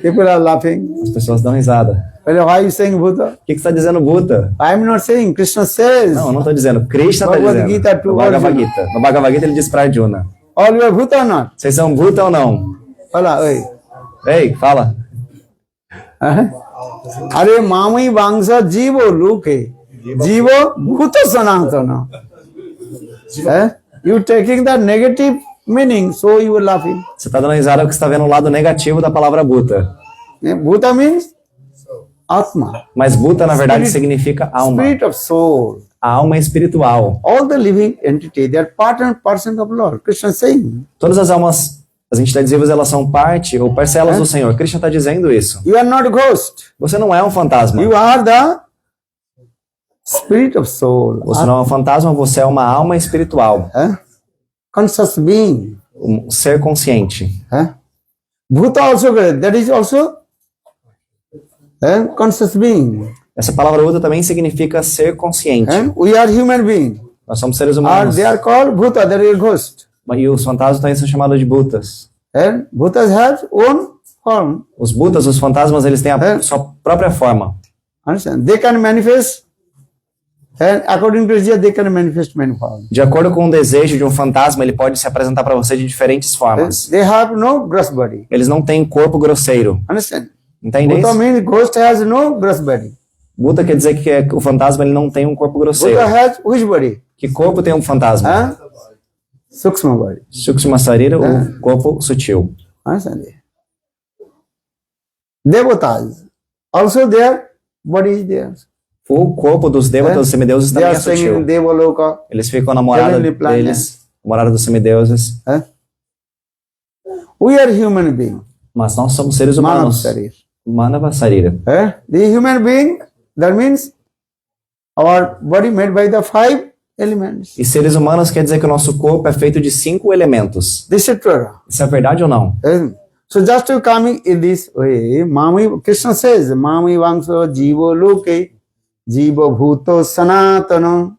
People are laughing. As pessoas dão risada. Well, why are you saying Buddha? O que você está dizendo Buda? I am not saying. Krishna says. Não, eu não estou dizendo. Krishna está Bhagavad dizendo. Gita to No Bhagavad Arjuna. Gita. No Bhagavad Gita ele diz para Arjuna. All you are Buddha or not? Vocês são Buda ou não? Fala, oi. Ei, fala. Are mami vangsa jivo luke. Jivo bhuta sanatana. You taking the negative meaning, so you are laughing. Você está dando risada porque você está vendo o lado negativo da palavra Buda. Bhuta means Atma. Mas Buda, na verdade, Spirit- significa alma. Spirit of soul. A alma é espiritual. All the living entity, they are part and parcel of Lord. Krishna is saying, Todas as almas, as entidades vivas, elas são parte ou parcelas do Senhor. Krishna está dizendo isso. you are not a ghost. Você não é um fantasma. You are the spirit of soul. Você não é um fantasma, você é uma alma espiritual. Conscious being. Um ser consciente. Bhuta also, that is also conscious being. Essa palavra Buda também significa ser consciente. We are human being. Nós somos seres Or humanos. they are called Bhuta, that is ghost. E os fantasmas também são chamados de Budas. Bhutas have own form. Os Budas, os fantasmas, eles têm a sua própria forma. Understand? They can manifest, and according to Jia, they can manifest many forms. De acordo com o desejo de um fantasma, ele pode se apresentar para você de diferentes formas. They have no gross body. Eles não têm corpo grosseiro. Understand? Entende Buddha isso? means ghost has no gross body. Buda quer dizer que o fantasma ele não tem um corpo grosseiro. Buddha has which body? Que corpo tem um fantasma? Huh? Sukshma body. Sukshma Sarira, o corpo sutil. Understand? Devatas also their body is there. O corpo dos devatas, dos semideuses, They também are é staying in sutil. Devaloka. Eles ficam na morada Heavenly planet. deles, morada dos semideuses. We are human being. Mas nós somos seres Manav humanos. Sarir. Manava Sarira. The human being, that means our body made by the 5 elements. E seres humanos quer dizer que o nosso corpo é feito de 5 elementos. This is true. Isso é verdade ou não? So just to coming in this way, Krishna says, Mami Vangso Jivo Loke Jiva Bhuto Sanatana.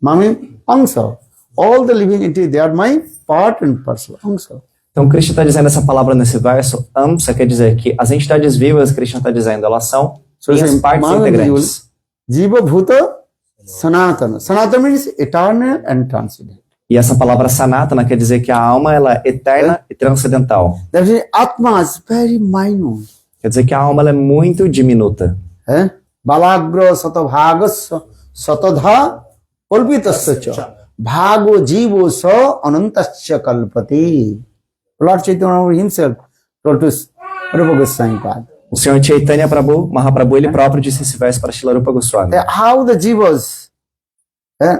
Mami Vangso. All the living entities, they are my part and parcel. Vangso. Então Krishna está dizendo essa palavra nesse verso, amsa, quer dizer que as entidades vivas, Krishna está dizendo, elas são minhas partes integrantes. Jiva Bhuta Sanatana. Sanatana means eternal and transcendent. E essa palavra sanatana quer dizer que a alma ela é eterna e transcendental. That means Atma is very minute. Quer dizer que a alma ela é muito diminuta. Balagra satabhagasya satadha kalpitasya cha bhago jivo sa anantasya kalpati. Lord Chaitanya himself told to Rupa Goswami Pad. O Senhor Chaitanya Prabhu, Mahaprabhu, ele próprio disse esse verso para Srila Rupa Goswami. How the jivas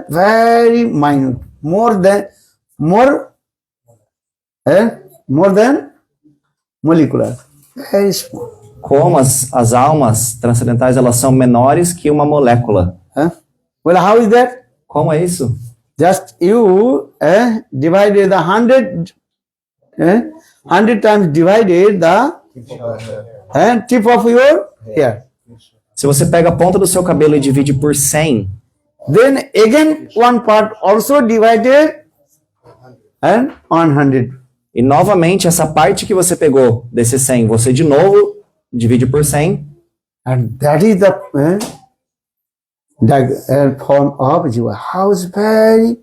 very minute, more than molecular, very small. Como as almas transcendentais elas são menores que uma molécula. Well, how is that? Como é isso? Just you divided the 100 times divided the tip of your hair. Se você pega a ponta do seu cabelo e divide por 100, then again one part also divided and 100. E novamente essa parte que você pegou desse 100, você de novo divide por 100. And that is the form of jiva. How is very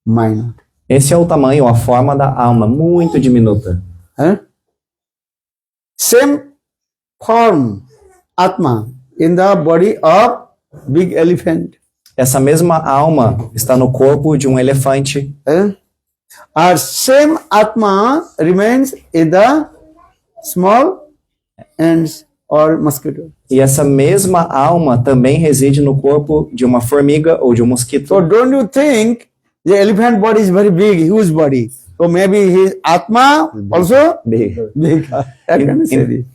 minute. Esse é o tamanho, a forma da alma, muito diminuta. Same form, Atma, in the body of big elephant. Essa mesma alma está no corpo de um elefante. Our same Atma remains in the small ants or mosquito. E essa mesma alma também reside no corpo de uma formiga ou de um mosquito. So don't you think the elephant body is very big, huge body? So maybe his Atma also big.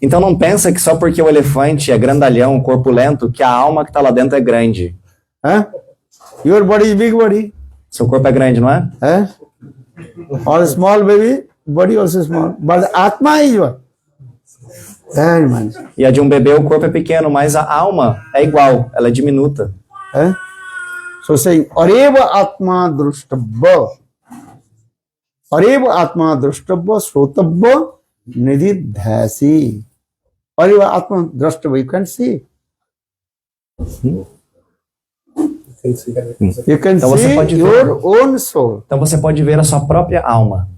Então não pensa que só porque o elefante é grandalhão, corpulento, que a alma que está lá dentro é grande. Your body is big body. Seu corpo é grande, não é? Or small baby, body also small. But Atma is what? Very much. E a de um bebê, o corpo é pequeno, mas a alma é igual, ela é diminuta. So saying, Areva Atma Drustabha. Areva Atma Drustabha Srotabha Nididhasi. Areva Atma Drustabha, you can see. You can Então você see pode your ver. own soul. Então você pode ver a sua própria alma.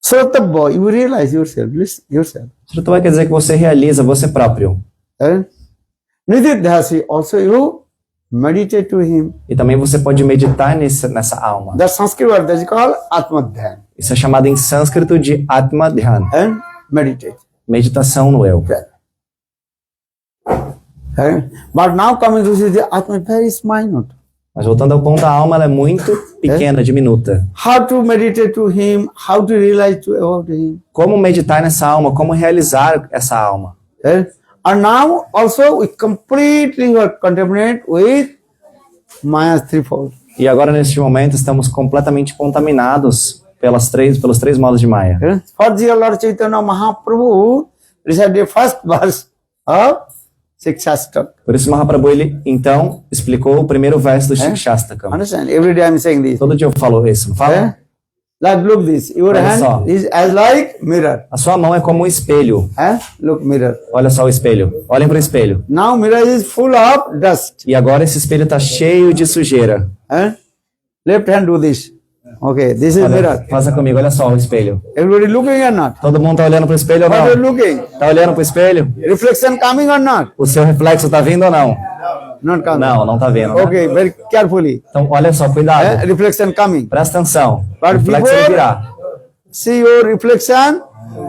Srotabha, you realize yourself. Listen, yourself. Srutava quer dizer que você realiza você próprio. Nididhasi, also you meditate to him. E também você pode meditar nessa alma. That Sanskrit word that is called Atma Dhyan. Isso é chamado em sânscrito de Atma Dhyan. And meditate. Meditação no eu. But now coming to see the Atma very minute. Mas voltando ao ponto, a alma ela é muito pequena, diminuta. How to meditate to him, how to realize about him. Como meditar nessa alma, como realizar essa alma. And now also we completely were contaminated with Maya's threefold. E agora neste momento estamos completamente contaminados pelos três modos de Maya. For the Lord Chaitanya Mahaprabhu recited the first verse of Shikshastakam. Por isso Mahaprabhu ele então explicou o primeiro verso do Shikshastakam. Understand? Every day I'm saying this. Todo dia eu falo isso, não falo? Like look this. Your Olha só. hand is as like mirror. A sua mão é como um espelho. Look mirror. Olha só o espelho. Olhem para o espelho. Now mirror is full of dust. E agora esse espelho está cheio de sujeira. Left hand do this. Okay, this is mirror. Olha, faça comigo, olha só o espelho. Everybody looking or not? Todo mundo está olhando para o espelho ou What are you não? looking? Está olhando para o espelho? Reflection coming or not? O seu reflexo está vindo ou não? Not coming. Não está vindo. Né? Okay, very carefully. Então olha só, cuidado. Reflection coming. Presta atenção. O But reflexo ele virá. see your reflection,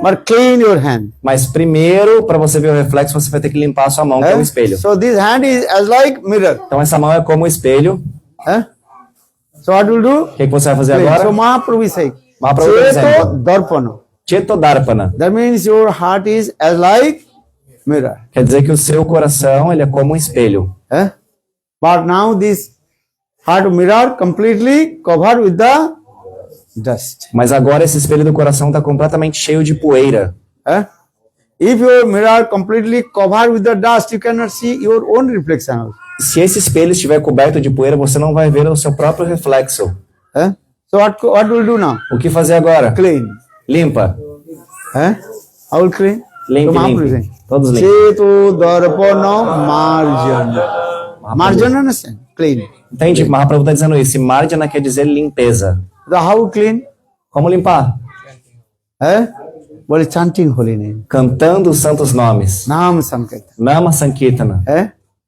but clean your hand. Mas primeiro, para você ver o reflexo, você vai ter que limpar a sua mão, que é o espelho. So this hand is as like mirror. Então essa mão é como o espelho. So what will do? O que você vai fazer Clean. agora? So Mahaprabhu is saying, Mahaprabhu está Cheto dizendo, Darpana. Chetodarpana. That means your heart is as like mirror. Quer dizer que o seu coração ele é como um espelho. But now this heart mirror completely covered with the dust. Mas agora esse espelho do coração está completamente cheio de poeira. If your mirror completely covered with the dust, you cannot see your own reflection. Se esse espelho estiver coberto de poeira, você não vai ver o seu próprio reflexo. So what will do now? O que fazer agora? Clean. Limpa. How will clean? Limpe, So Mahaprabhu is limpe. saying, Todos limpem. Cheto Darpana Marjana. Marjana understand? Clean. Entende? Mahaprabhu está dizendo isso. E Marjana quer dizer limpeza. The how clean? Como limpar? Well, chanting holy name. Cantando os santos nomes. Nam Sankirtan. Nama Sankirtana.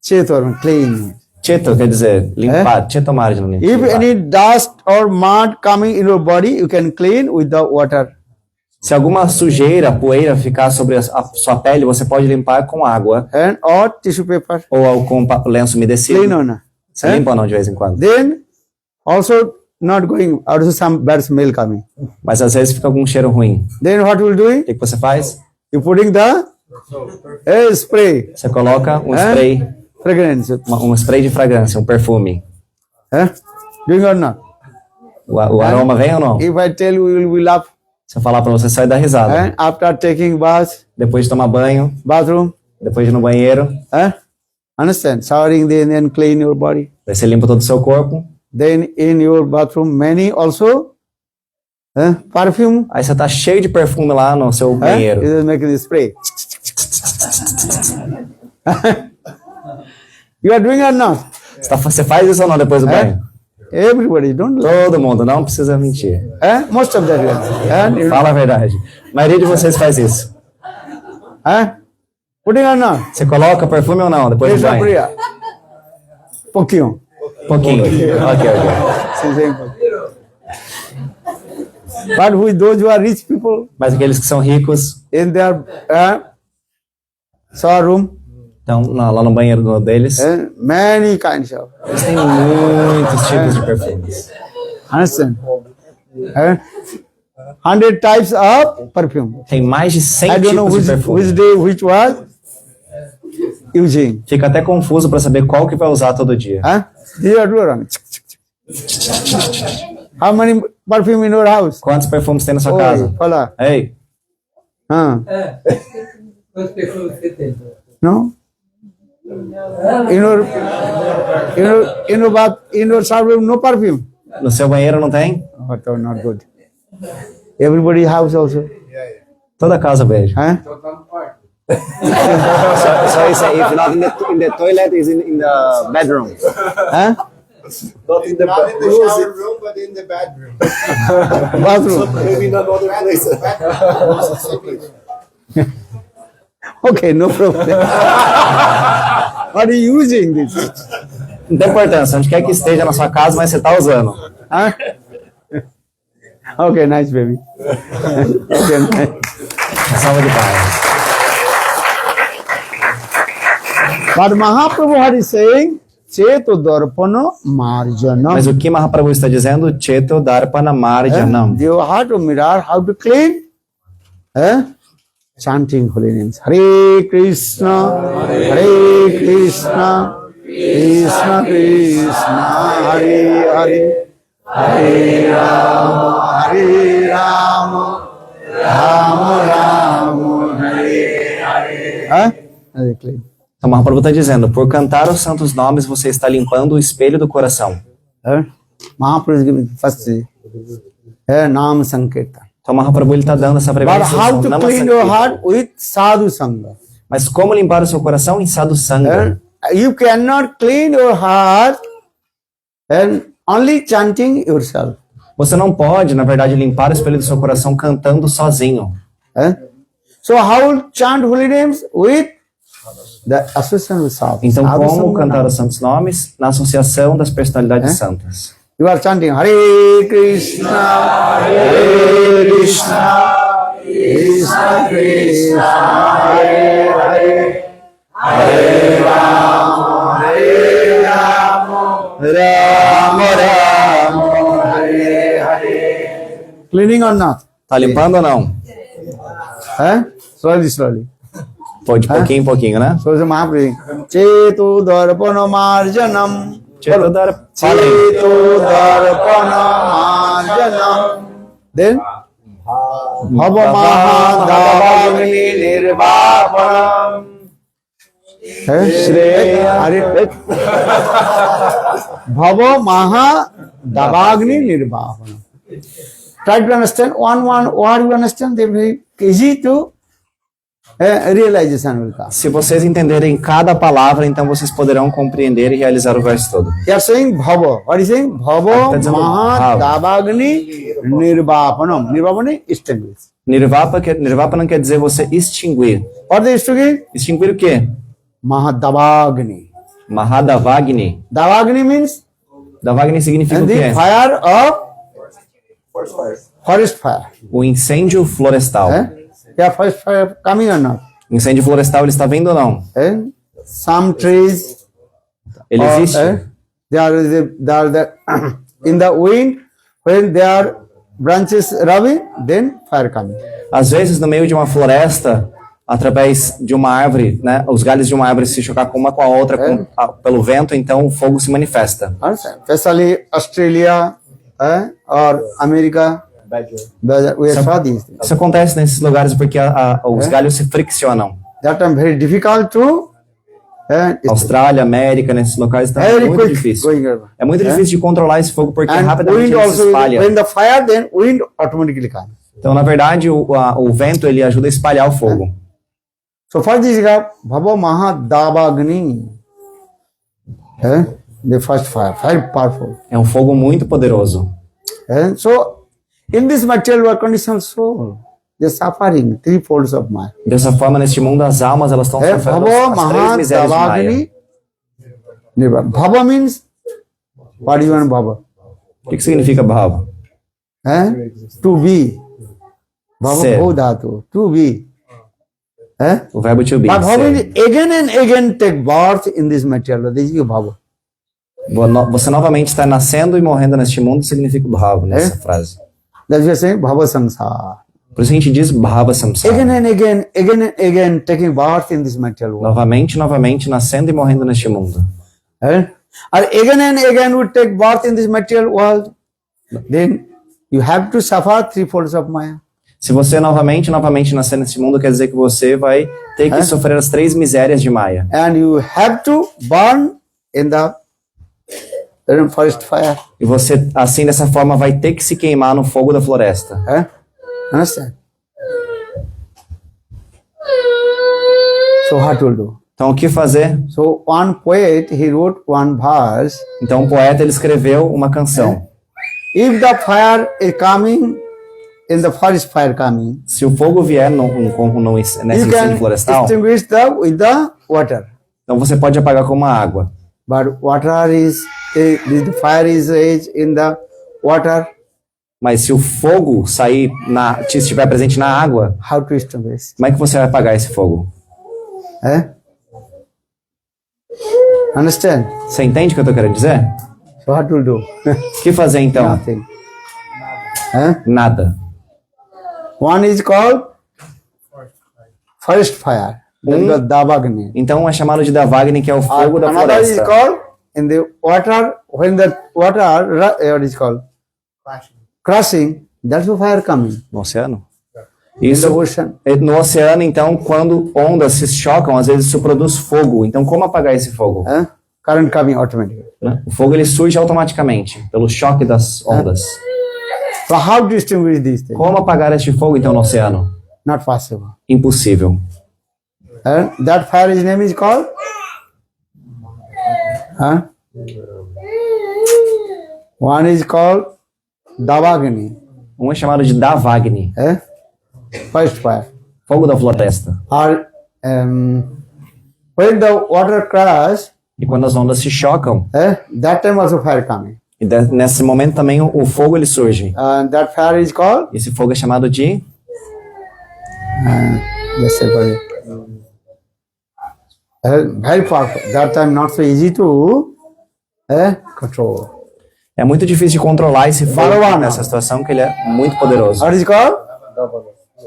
Cheto clean. Cheto quer dizer limpar. Cheto Marjana. If any dust or mud coming in your body, you can clean with the water. Se alguma sujeira, poeira ficar sobre a sua pele, você pode limpar com água Or tissue paper. ou com lenço umedecido. Clean or not? Você limpa ou não de vez em quando? Then also not going, also some bad smell coming. Mas às vezes fica algum cheiro ruim. Then what will do? O que você faz? You putting the spray, Você coloca um spray, fragrance. um spray de fragrância, um perfume. Doing or not? O aroma vem ou não? If I tell you, you will laugh. Se eu falar pra você, sai da risada. After taking bath, Depois de tomar banho, bathroom, depois de ir no banheiro, understand? Showering, then clean your body. daí você limpa todo o seu corpo. Then in your bathroom, many also perfume. Aí você tá cheio de perfume lá no seu banheiro. You just make the spray. You are doing or not? Você faz isso ou não depois do banho? Everybody, don't do. Todo mundo, não precisa mentir. Most of them. Fala a verdade. A maioria de vocês faz isso. Putting or not? Você coloca perfume ou não depois do Yes, banho? Priya. Pouquinho. Pouquinho. Ok. But with those who are rich people, Mas aqueles que são ricos, in their shower room, então lá no banheiro deles, many kinds of. eles têm muitos tipos de perfumes. Understand? 100 types of perfume. Tem mais de 100 I don't know tipos de perfume. which day which was using. Fica até confuso para saber qual que vai usar todo dia. These are wrong. How many perfume in your house? Quantos perfumes tem na sua Oi, casa? fala. Ei, No? In your shower room, no perfume. no seu banheiro não tem? Oh, so not good. Everybody house also. Toda casa vejo. Huh? So you say if not in the toilet is in the bedroom. Huh? Not in the shower room, but in the bedroom. Bathroom. Maybe in another place. Okay, no problem. What are you using this? Não tem importância, onde quer que esteja na sua casa, mas você está usando. Huh? Okay, nice baby. Okay, nice. Salva de paz. But Mahaprabhu what is saying? Cheto Darpana Marjanam. Mas o que Mahaprabhu está dizendo? Cheto Darpana Marjanam. Your heart of mirror, how to clean? Chanting holy names. Hare Krishna, Hare Krishna, Krishna Krishna, Hare Hare, Hare Rama, Hare Rama, Rama Rama, Hare Hare. Hare clean. Então Mahaprabhu está dizendo, por cantar os santos nomes, você está limpando o espelho do coração. Mahaprabhu is giving first. Nam Sankirtan. Então Mahaprabhu ele está dando essa But prevenção. how to Nama clean your Sankirtan. heart with sadhu sangha? Mas como limpar o seu coração em sadhu sangha? You cannot clean your heart and only chanting yourself. Você não pode, na verdade, limpar o espelho do seu coração cantando sozinho. So how chant holy names? With the association with sadhu. Então, Sadhu como sangha cantar nam. os santos nomes? Na associação das personalidades santas. You are chanting Hare Krishna, Hare Krishna, Krishna Krishna, Hare Hare, Hare Rama, Rama Rama, Hare Hare. Cleaning or not? Tá limpando ou não? Slowly, slowly. Pode, pouquinho em pouquinho, né? So the Mahaprabhu, Chetu Darpana Marjanam. Fala aí. Chetu Darpana Marjanam. Then Bhava Mahadavagni Nirvapanam. Bhava Mahadavagni Nirvapanam. Try to understand one word you understand, then very easy to realization will come. Se vocês entenderem cada palavra, então vocês poderão compreender e realizar o verso todo. You are saying Bhava. What is saying? Bhava That's a- Mahadavagni Nirvapanam. Nirvapanam extinguish. Nirvapana quer dizer você extinguir. What is extinguish? Extinguir o quê? Mahadavagni. Mahadavagni. Davagni means Davagni significa o and the quê? fire of forest fire. O incêndio florestal. Yeah, forest fire coming or not? O incêndio florestal, ele está vindo ou não? Some trees, Ele existe? in the wind, when their branches rubbing, then fire coming. Às vezes, no meio de uma floresta, através de uma árvore, né, os galhos de uma árvore se chocar com uma com a outra pelo vento, então o fogo se manifesta. Especially Australia or America, we saw these things. Isso acontece nesses lugares porque os galhos se friccionam. That time very difficult to Austrália, América, nesses locais está very muito quick difícil. going over. É muito difícil de controlar esse fogo porque And rapidamente wind ele se also, espalha. when the fire, then wind automatically comes. Então, na verdade, o vento ele ajuda a espalhar o fogo. So first this is Bhava Mahadavagni. The first fire, very powerful. É um fogo muito poderoso. So in this material world conditional soul, they are suffering three folds of Maya. Dessa forma, neste mundo, as almas elas estão sofrendo Bhava as três misérias de Maya. Mahadavagni. Nirvana. Bhava means, what do you want Bhava? O que significa Bhava? To be. Bhava Ser. Bhodhatu. To be. O verbo to be. But Bhava ser. means again and again take birth in this material world. This is Bhava. Você novamente está nascendo e morrendo neste mundo, significa Bhava nessa frase. That's why we are saying Bhava Samsara. Por isso a gente diz Bhava Samsara. Again and again taking birth in this material world. Novamente, nascendo e morrendo neste mundo. Or again and again would take birth in this material world. Then you have to suffer three folds of Maya. Se você novamente nascer neste mundo, quer dizer que você vai ter que sofrer as três misérias de Maya. And you have to burn in the forest fire. E você, assim, dessa forma, vai ter que se queimar no fogo da floresta. Understand? So what will do? Então, o que fazer? So one poet, he wrote one verse. Então, um poeta, ele escreveu uma canção. If the fire is coming, in the forest fire coming, Se o fogo vier nesse you incêndio can florestal, extinguish with the water. então você pode apagar com uma água. But water is, the fire is raised in the water. Mas se o fogo estiver presente na água, How to extinguish? como é que você vai apagar esse fogo? Understand? Você entende o que eu estou querendo dizer? So what will do? O que fazer então? Nothing. Nada. One is called forest fire. That is Davagni. Então é chamado de Davagni, que é o fogo da Another is floresta. called in the water, when the water, what is called? Crushing, that's the fire coming. No oceano? In the Isso, ocean. no oceano, então, quando ondas se chocam, às vezes isso produz fogo. Então, como apagar esse fogo? Current coming automatically. Né? O fogo ele surge automaticamente, pelo choque das ondas. So how to extinguish these things? Como apagar este fogo então no oceano? Not possible. Impossível. And that fire's name is called? Huh? One is called Davagni. Um é chamado de Davagni, First fire. fogo da floresta. Or when the water crash, E quando as ondas se chocam, that time also fire coming. e nesse momento também o fogo ele surge. And that fire is called? Esse fogo é chamado de Let's say for it. Very powerful. That time not so easy to control. É muito difícil de controlar esse fogo Baravana. nessa situação, que ele é muito poderoso. What is it called?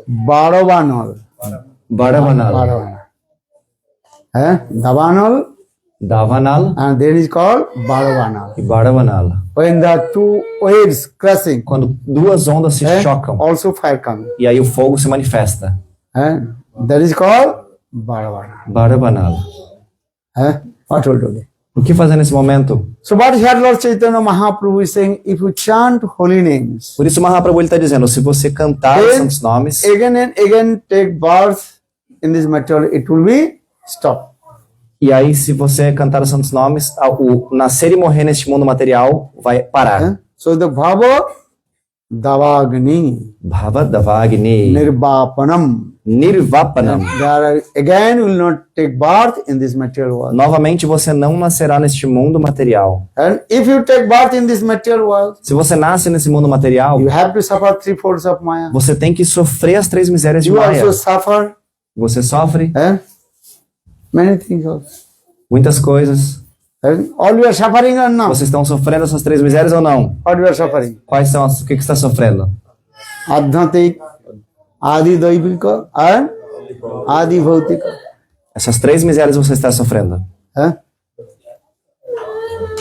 Baravanol. Baravanal. Davanol, Davanal and then is called Baravanol. e Baravanal. When the two waves crashing, Quando duas ondas se chocam, also fire coming. e aí o fogo se manifesta. That is called Baravanol. Baravanal. What will do? O que fazer nesse momento? So what here Lord Chaitanya Mahaprabhu is saying, if you chant holy names, Por isso o Mahaprabhu está dizendo, se você cantar os Then- santos nomes, again and again take birth in this material, it will be stopped. e aí se você cantar os santos nomes, o nascer e morrer neste mundo material vai parar. So the Bhava Davagni Bhava Davagni Nirvapanam. Nirvapanam. There again will not take birth in this material world. Novamente você não nascerá neste mundo material. And if you take birth in this material world, Se você nasce nesse mundo material, you have to suffer 3/4 of Maya. você tem que sofrer as 3 misérias de You Maya. also suffer Você sofre many things also. muitas coisas. All you are suffering or not? Vocês estão sofrendo essas 3 misérias ou não? What you are suffering? Quais são o que você está sofrendo? Adhatik, Adi Daivika, and Adi Bhautika. Essas 3 misérias você está sofrendo.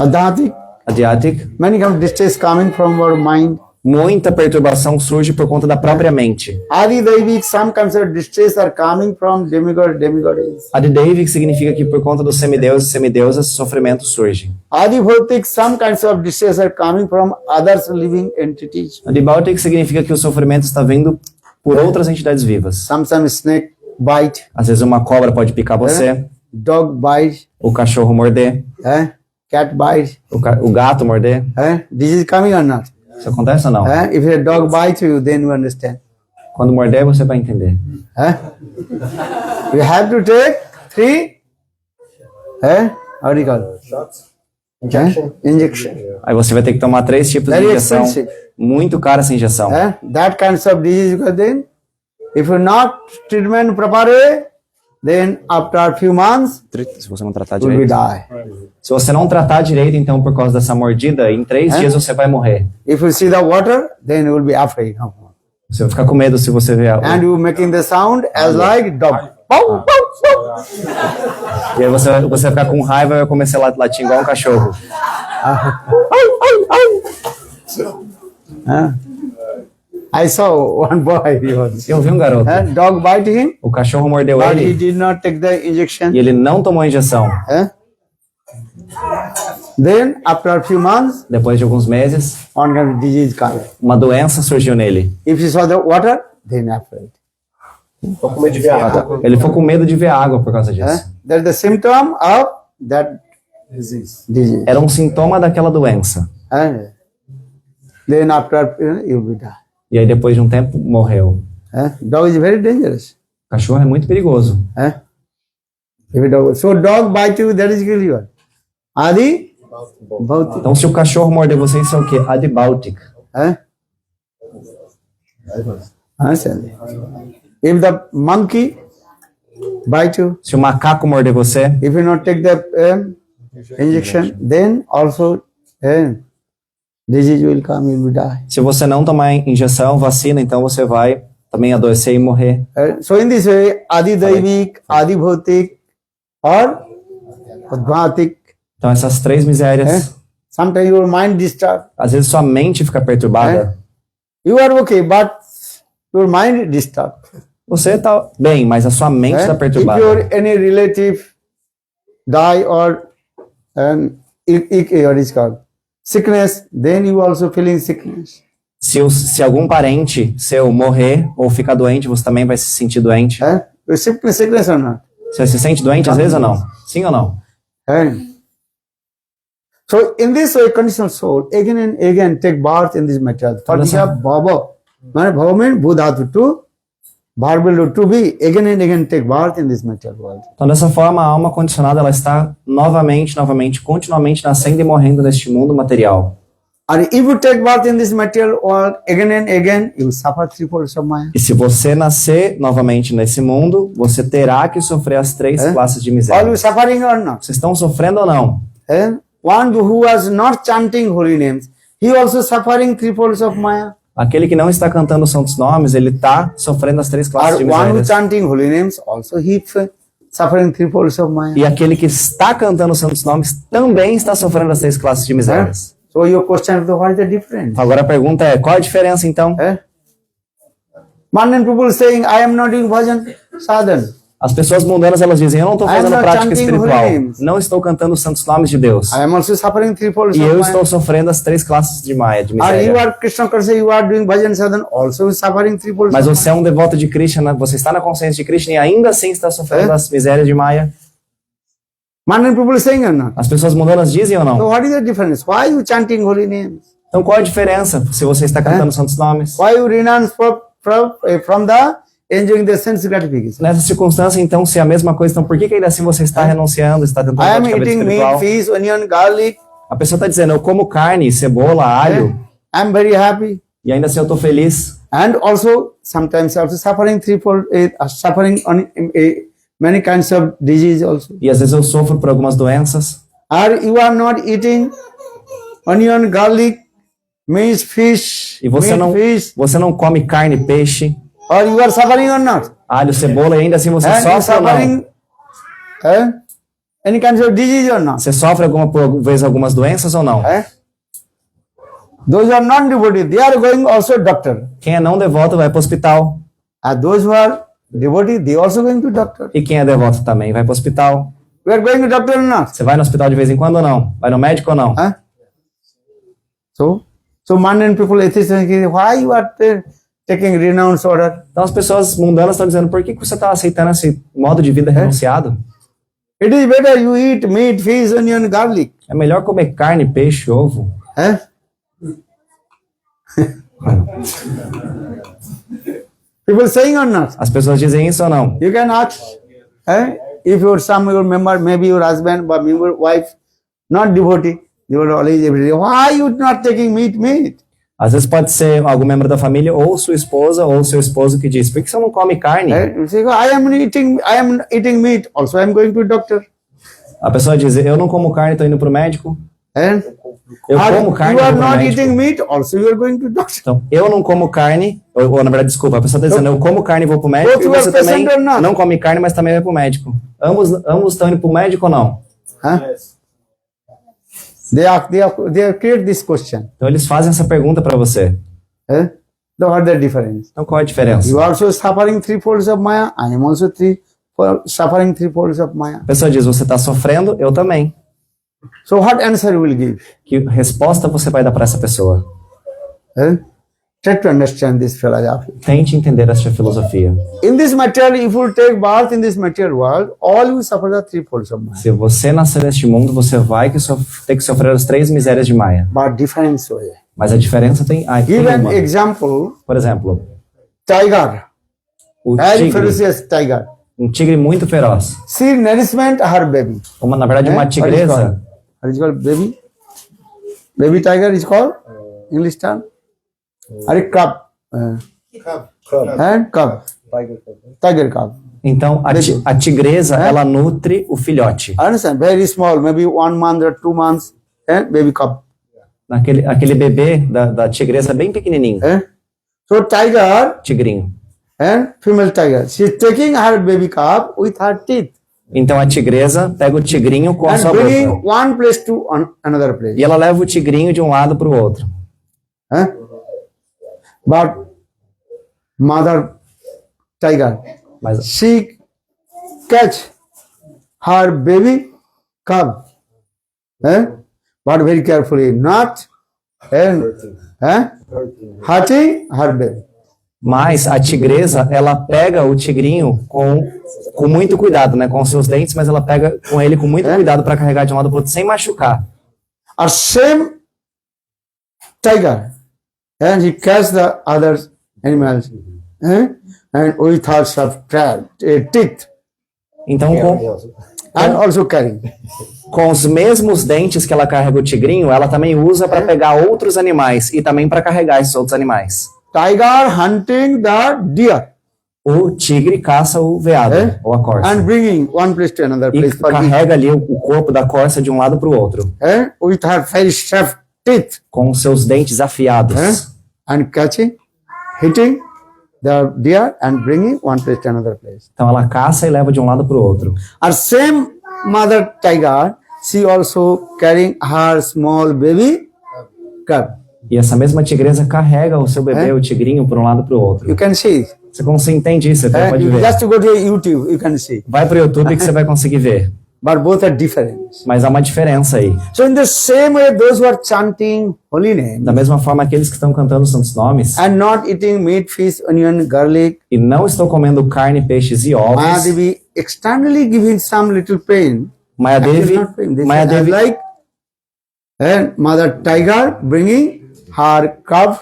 Adhatik, Adhyātic, many kind of distress coming from our mind. muita perturbação surge por conta da própria mente. Adi Daivik, some kinds of distress are coming from demigoddess. Adidaivic significa que por conta dos semideuses e semideusas, sofrimento surge. Adi Bhautik, some kinds of distress are coming from others living entities. Adibautic significa que o sofrimento está vindo por outras entidades vivas. Sometimes snake bite, Às vezes uma cobra pode picar você, dog bite, o cachorro morder, cat bite. o gato morder. This is coming or not? Isso acontece ou não? If a dog bites you, then you understand. Quando morder, você vai entender. You have to take 3 how do you call it? Shots. Injection. Aí você vai ter que tomar 3 tipos de Very injeção. expensive. Muito cara essa injeção. That kinds of disease, because then, if you not treatment properly, then after a few months, Se você não tratar you will direito. die. Se você não tratar direito, então, por causa dessa mordida, em 3 dias você vai morrer. If you see the water, then you will be afraid. Você vai ficar com medo se você ver And you making the sound as like dog. Pow, pow, pow. E aí você vai ficar com raiva e vai começar a latir igual um cachorro. I saw one boy. Eu vi um garoto. Dog bite him, O cachorro mordeu but he ele did not take the injection. e ele não tomou a injeção. Then, after a few months, Depois de alguns meses, one kind of disease comes. uma doença surgiu nele. If you saw the water, then afraid. Tô com medo de ver água. Ele ficou com medo de ver água por causa disso. That's the symptom of that disease. Era um sintoma daquela doença. Then after, you'll be die. E aí depois de um tempo, morreu. Dog is very dangerous. O cachorro é muito perigoso. If a dog, so dog bite you, that is kill you. Adi, Bhautik. Então se o cachorro morder você, isso é o quê? Adibautic. Understand? If the monkey bite you, Se o macaco morder você, if you not take the injection, then also disease will come, you will die. se você não tomar injeção, vacina, então você vai também adoecer e morrer. So in this way, Adi Daivik, Adi Bhautik, or Advatik, Então essas 3 misérias, sometimes your mind disturbed. às vezes sua mente fica perturbada. You are okay, but your mind disturbed. Você tá bem, mas a sua mente está If perturbada. your any relative die or what is called sickness, then you also feeling sickness. Se algum parente seu morrer ou ficar doente, você também vai se sentir doente? You sickness or not? Você se sente doente às vezes ou não? Sim ou não? So in this way, conditional soul again and again take birth in this material. For example, Bhava. Bhava means Buddha to Bharbil to be again and again take birth in this material world. Então, dessa forma, a alma condicionada ela está novamente, continuamente nascendo e morrendo neste mundo material. And if you take birth in this material world again and again, you will suffer three folds of Maya. E se você nascer novamente nesse mundo, você terá que sofrer as três classes de Are miséria. you suffering or not? Vocês estão sofrendo ou não? One who was not chanting holy names, he also suffering three folds of Maya. Aquele que não está cantando os santos nomes, ele está sofrendo as três classes de Or one who miséria. chanting holy names, also he suffering three folds of Maya. E aquele que está cantando os santos nomes também está sofrendo as três classes de misérias. So your question is, what is the difference? Agora a pergunta é, qual a diferença então? Mundane people saying, I am not doing bhajan sadhana. As pessoas mundanas elas dizem, eu não estou I am fazendo not prática chanting espiritual, holy names. não estou cantando os santos nomes de Deus. I am also suffering three folds E of eu Maya. estou sofrendo as três classes de Maya, de Or you miséria. are Krishna conscious, you are doing bhajan sadhana, also suffering three folds Mas of você é um devoto de Krishna, você está na consciência de Krishna e ainda assim está sofrendo as misérias de Maya. Mundane people saying or not? As pessoas mundanas dizem ou So não? what is the difference? Why you chanting holy names? Então qual a diferença se você está cantando os santos nomes? Why you renounce from the enjoying the sense gratification? Nessa circunstância, então, se é a mesma coisa, então por que ainda assim você está renunciando, está tentando I am praticar a vida eating espiritual? meat, fish, onion, garlic. A pessoa está dizendo, eu como carne, cebola, alho, I am very happy. e ainda assim eu estou feliz. And also, sometimes also suffering threefold, suffering on many kinds of disease also. E às vezes eu sofro por algumas doenças. Or you are not eating onion, garlic, meat, fish, E você fish. não come carne, peixe, Or you are suffering or not? alho, cebola, e ainda assim você And you sofre ou não? suffering any kinds of disease or not? Você sofre por vez algumas doenças ou não? Those who are non-devotee, they are going also doctor. Quem é não devoto vai para o hospital. And those who are devotee, they also going to doctor. E quem é devoto também vai para o hospital. We are going to doctor or not? Você vai no hospital de vez em quando ou não? Vai no médico ou não? So mundane people, atheists, why you are taking renounce order? Então as pessoas mundanas estão dizendo, por que você está aceitando esse modo de vida renunciado? It is better you eat meat, fish, onion, garlic. É melhor comer carne, peixe, ovo. People saying or not? As pessoas dizem isso ou não? You can ask. If your member, maybe your husband, but your wife, not devotee, they will always every day, why you not taking meat? Às vezes pode ser algum membro da família, ou sua esposa, ou seu esposo que diz, por que você não come carne? You say, I am eating meat. Also, I am going to doctor. A pessoa diz, eu não como carne, estou indo para o médico. Eu como carne, You are vou pro not médico. eating meat. Also, you are going to doctor. Então, eu não como carne, ou na verdade, desculpa, a pessoa está dizendo, eu como carne e vou para o médico, Both e you are você também present or not? não come carne, mas também vai para o médico. Ambos estão indo para o médico ou não? They create this question. Então, eles fazem essa pergunta para você. What the difference? Então, qual é a diferença? You are also suffering three folds of Maya. I am also suffering three folds of Maya. A pessoa diz, você está sofrendo, eu também. So what answer you will give? Que resposta você vai dar para essa pessoa? Try to understand this philosophy. Tente entender essa filosofia. In this material, if you take birth in this material world, all you suffer the three folds of Maya. Se você nascer neste mundo, você vai ter que sofrer as três misérias de Maya. But different way. Mas a diferença tem Give an uma. example. Por exemplo, Tiger, o very tigre, ferocious tiger. um tigre muito feroz. She nourishment her baby. Na verdade, uma tigresa. What is called baby? Baby tiger is called English term. Or cub. And cub. Tiger cub. Então, a tigresa, ela nutre o filhote. Understand? Very small, maybe 1 month or 2 months. Baby cub. Aquele bebê da tigresa bem pequenininho. So tiger Tigrinho. and female tiger. She is taking her baby cub with her teeth Então, a tigresa pega o tigrinho com a and sua bringing boca. one place to another place. E ela leva o tigrinho de um lado para o outro. But mother tiger, Mas she catch her baby cub, but very carefully, not and hurting her baby. Mas a tigresa, ela pega o tigrinho com muito cuidado, né? Com seus dentes, mas ela pega com ele com muito cuidado para carregar de um lado para o outro sem machucar. Or same tiger, and he catch the other animals, and with her sharp teeth, Então, and also carrying. com os mesmos dentes que ela carrega o tigrinho, ela também usa para pegar outros animais e também para carregar esses outros animais. Tiger hunting the deer O tigre caça o veado, ou a corça. and bringing one place to another E place for eating. carrega ali o corpo da corça de um lado para o outro, With her very sharp teeth, com seus dentes afiados. and catching, hitting the deer and bringing one place to another place. Então ela caça e leva de um lado para o outro. Our same mother tiger, she also carrying her small baby cub. E essa mesma tigresa carrega o seu bebê, o tigrinho, para um lado para o outro. You can see. Você entende isso, você pode ver. Just to go to YouTube, you can see. Vai para o YouTube que você vai conseguir ver. But both are different. Mas há uma diferença aí. So in the same way, those who are chanting holy name Da mesma forma, aqueles que estão cantando os santos nomes and not eating meat, fish, onion, garlic, e não estão comendo carne, peixes e ovos, Mahadevi externally giving some little pain. Mayadevi, Actually not pain. This is like and mother tiger bringing her cub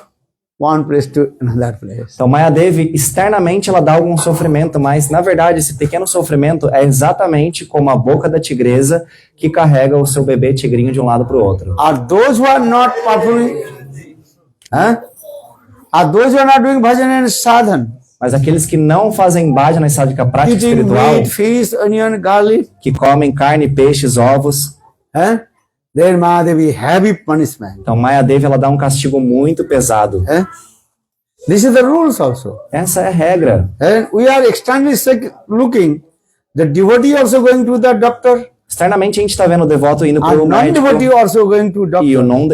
one place to another place. então Mayadevi, externamente ela dá algum sofrimento, mas na verdade esse pequeno sofrimento é exatamente como a boca da tigresa que carrega o seu bebê tigrinho de um lado para o outro. Are those who are not performing? Are those who are not doing bhajan and sadhan? Mas aqueles que não fazem bhajan na sádica prática Eating espiritual, meat, fish, onion, garlic, que comem carne, peixes, ovos, there Mahadevi heavy punishment. então Mayadevi ela dá um castigo muito pesado. This is the rules also. Essa é a regra. And we are externally looking. The devotee also going to the doctor, Externamente a gente está vendo o devoto indo para o and médico non-devotee also going to doctor.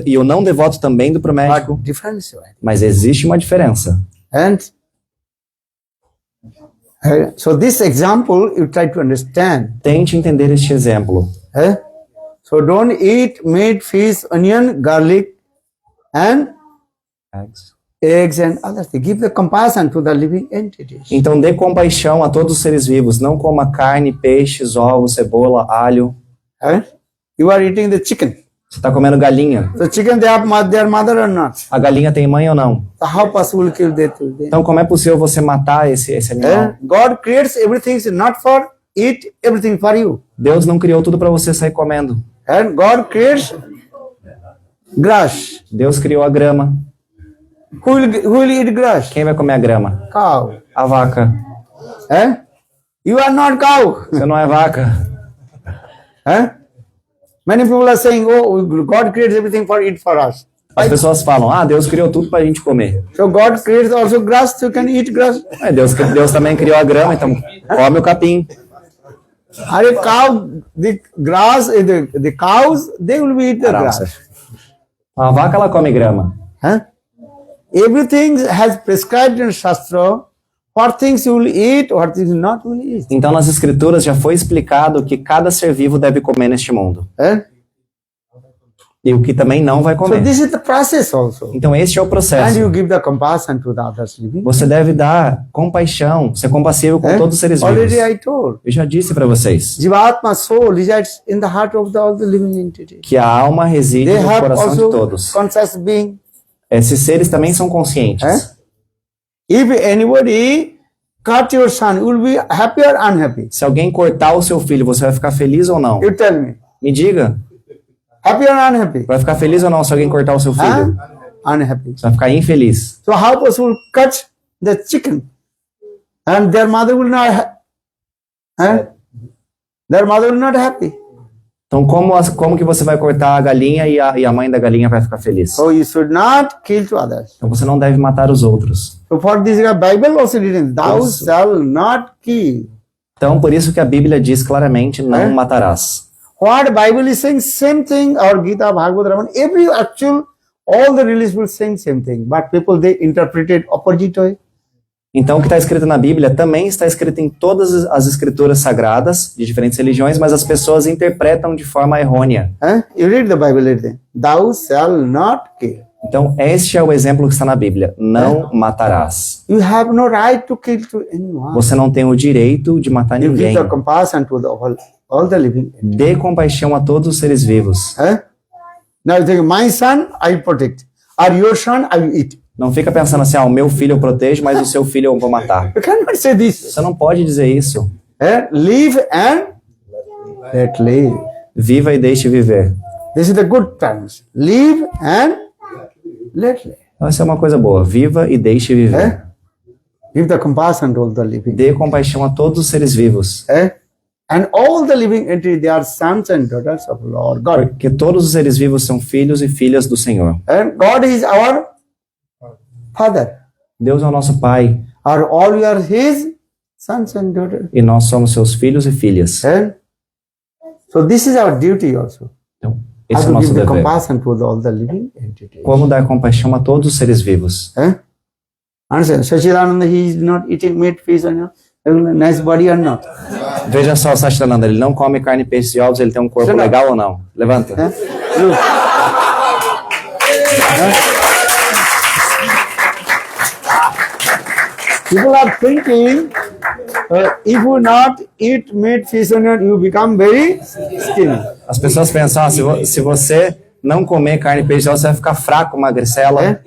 e o não devoto também indo para o médico. But difference, right? Mas existe uma diferença. And so this example you try to understand. Tente entender este exemplo. So don't eat meat, fish, onion, garlic, and eggs and other things. Give the compassion to the living entities. Então dê compaixão a todos os seres vivos. Não coma carne, peixes, ovos, cebola, alho. You are eating the chicken. Você está comendo galinha. So chicken, they have their mother or not? A galinha tem mãe ou não? So how possible kill them? Então como é possível você matar esse animal? God creates everything not for eat everything for you. Deus não criou tudo para você sair comendo. And God creates grass. Deus criou a grama. Who will eat grass? Quem vai comer a grama? Cow. A vaca. You are not cow. Você não é vaca. Many people are saying, oh, God creates everything for eat for us. As pessoas falam, Deus criou tudo pra gente comer. So God creates also grass, so you can eat grass. Deus também criou a grama, então come o capim. Are cow, the grass, the cows, they will eat the grass. A vaca, ela come grama. Everything has prescribed in Shastra what things you will eat, what things not will eat. Então nas escrituras já foi explicado o que cada ser vivo deve comer neste mundo. E o que também não vai So comer. this is the process also. Então este é o And processo. you give the compassion to the others living. Você deve dar compaixão, ser compassivo com todos os seres vivos. Already I told. Eu já disse para vocês Jivatma soul resides in the heart of all the living entities. que a alma reside They no have coração de also todos. conscious being. Esses seres também são conscientes. If anybody cut your son, you will be happy or unhappy? Se alguém cortar o seu filho, você vai ficar feliz ou não? You tell me. Me diga. Happy or unhappy? Vai ficar feliz ou não se alguém cortar o seu filho? Unhappy. Você vai ficar infeliz. So how possible cut the chicken and their mother will not their mother will not happy. Então como que você vai cortar a galinha e a mãe da galinha vai ficar feliz? So you should not kill to others. Então você não deve matar os outros. So for this Bible also written, thou shalt not kill. Então por isso que a Bíblia diz claramente, não matarás. What Bible is saying same thing, or Gita, Bhagavad, Ramayana, every actual, all the religions will say same thing, but people they interpret it opposite way. Então o que está escrito na Bíblia também está escrito em todas as escrituras sagradas de diferentes religiões, mas as pessoas interpretam de forma errônea. You read the Bible, thou shalt not kill. Então, este é o exemplo que está na Bíblia. Não matarás. You have no right to kill to anyone. Você não tem o direito de matar You give ninguém. the compassion to all the living. Dê compaixão a todos os seres vivos. Now you think, my son, I protect. Or your son, I will eat. Não fica pensando assim, o meu filho eu protejo, mas o seu filho eu vou matar. You cannot say this. Você não pode dizer isso. Live and let live. Viva e deixe viver. This is the good terms. Live and let live. Essa é uma coisa boa. Viva e deixe viver. Give the compassion to all the living. Dê compaixão a todos os seres vivos. And all the living entities, they are sons and daughters of Lord God. Porque todos os seres vivos são filhos e filhas do Senhor. And God is our Father. Deus é o nosso Pai. All we are His sons and daughters. E nós somos seus filhos e filhas. So this is our duty also. Então, esse é How o to nosso give the dever. compassion to all the living entities. Como dar compaixão a todos os seres vivos. Understand? Sachidananda, he is not eating meat, fish, and nice body or not. Veja só o Sachidananda, ele não come carne, peixe e ovos, ele tem um corpo legal ou não? Levanta. Look. People are thinking, if you not eat meat, fish, and you become very skinny. As pessoas pensam, se você não comer carne, peixe e ovos, você vai ficar fraco, magricela.